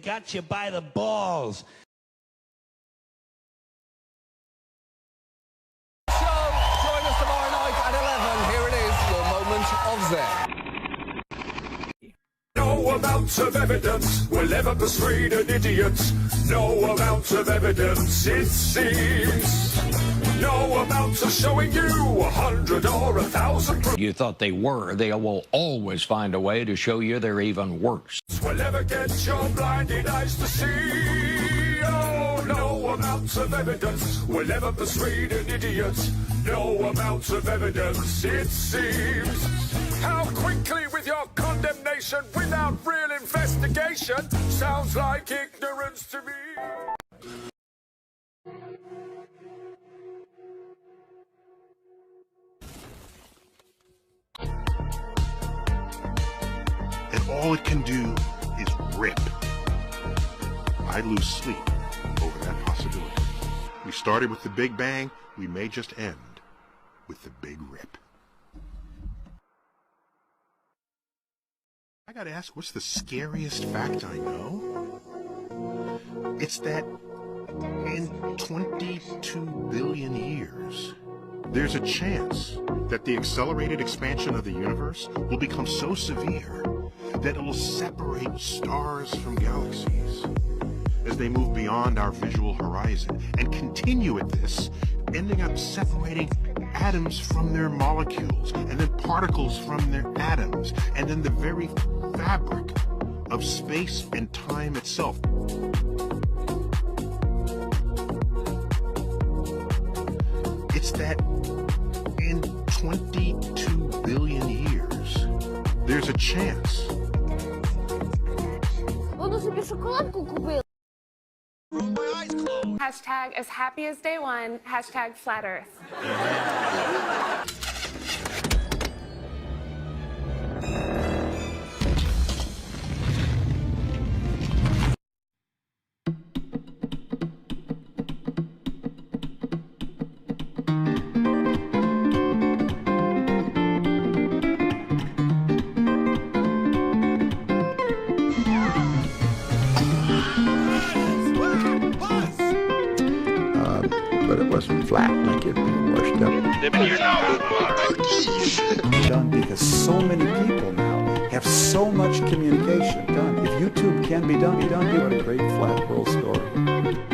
Got you by the balls. So, join us tomorrow night at 11. Here it is, your moment of Zen. amount of evidence will ever persuade an idiot. No amount of evidence, it seems. No amount of showing you 100 or 1,000 You thought they were. They will always find a way to show you they're even worse. will ever get your blinded eyes to see. Oh, no amount of evidence will ever persuade an idiot. No amount of evidence, it seems. How quickly with your condemnation without real investigation sounds like ignorance to me. And all it can do is rip. I lose sleep over that possibility. We started with the Big Bang, we may just end with the Big Rip. I gotta ask, what's the scariest fact I know? It's that in 22 billion years, there's a chance that the accelerated expansion of the universe will become so severe that it will separate stars from galaxies as they move beyond our visual horizon and continue at this, ending up separating atoms from their molecules and then particles from their atoms and then the very fabric of space and time itself. It's that in 22 billion years, there's a chance. Hashtag as happy as day one. Hashtag flat earth. But it wasn't flat like it washed up. Done because so many people now have so much communication done. If YouTube can be done, what a great flat world story.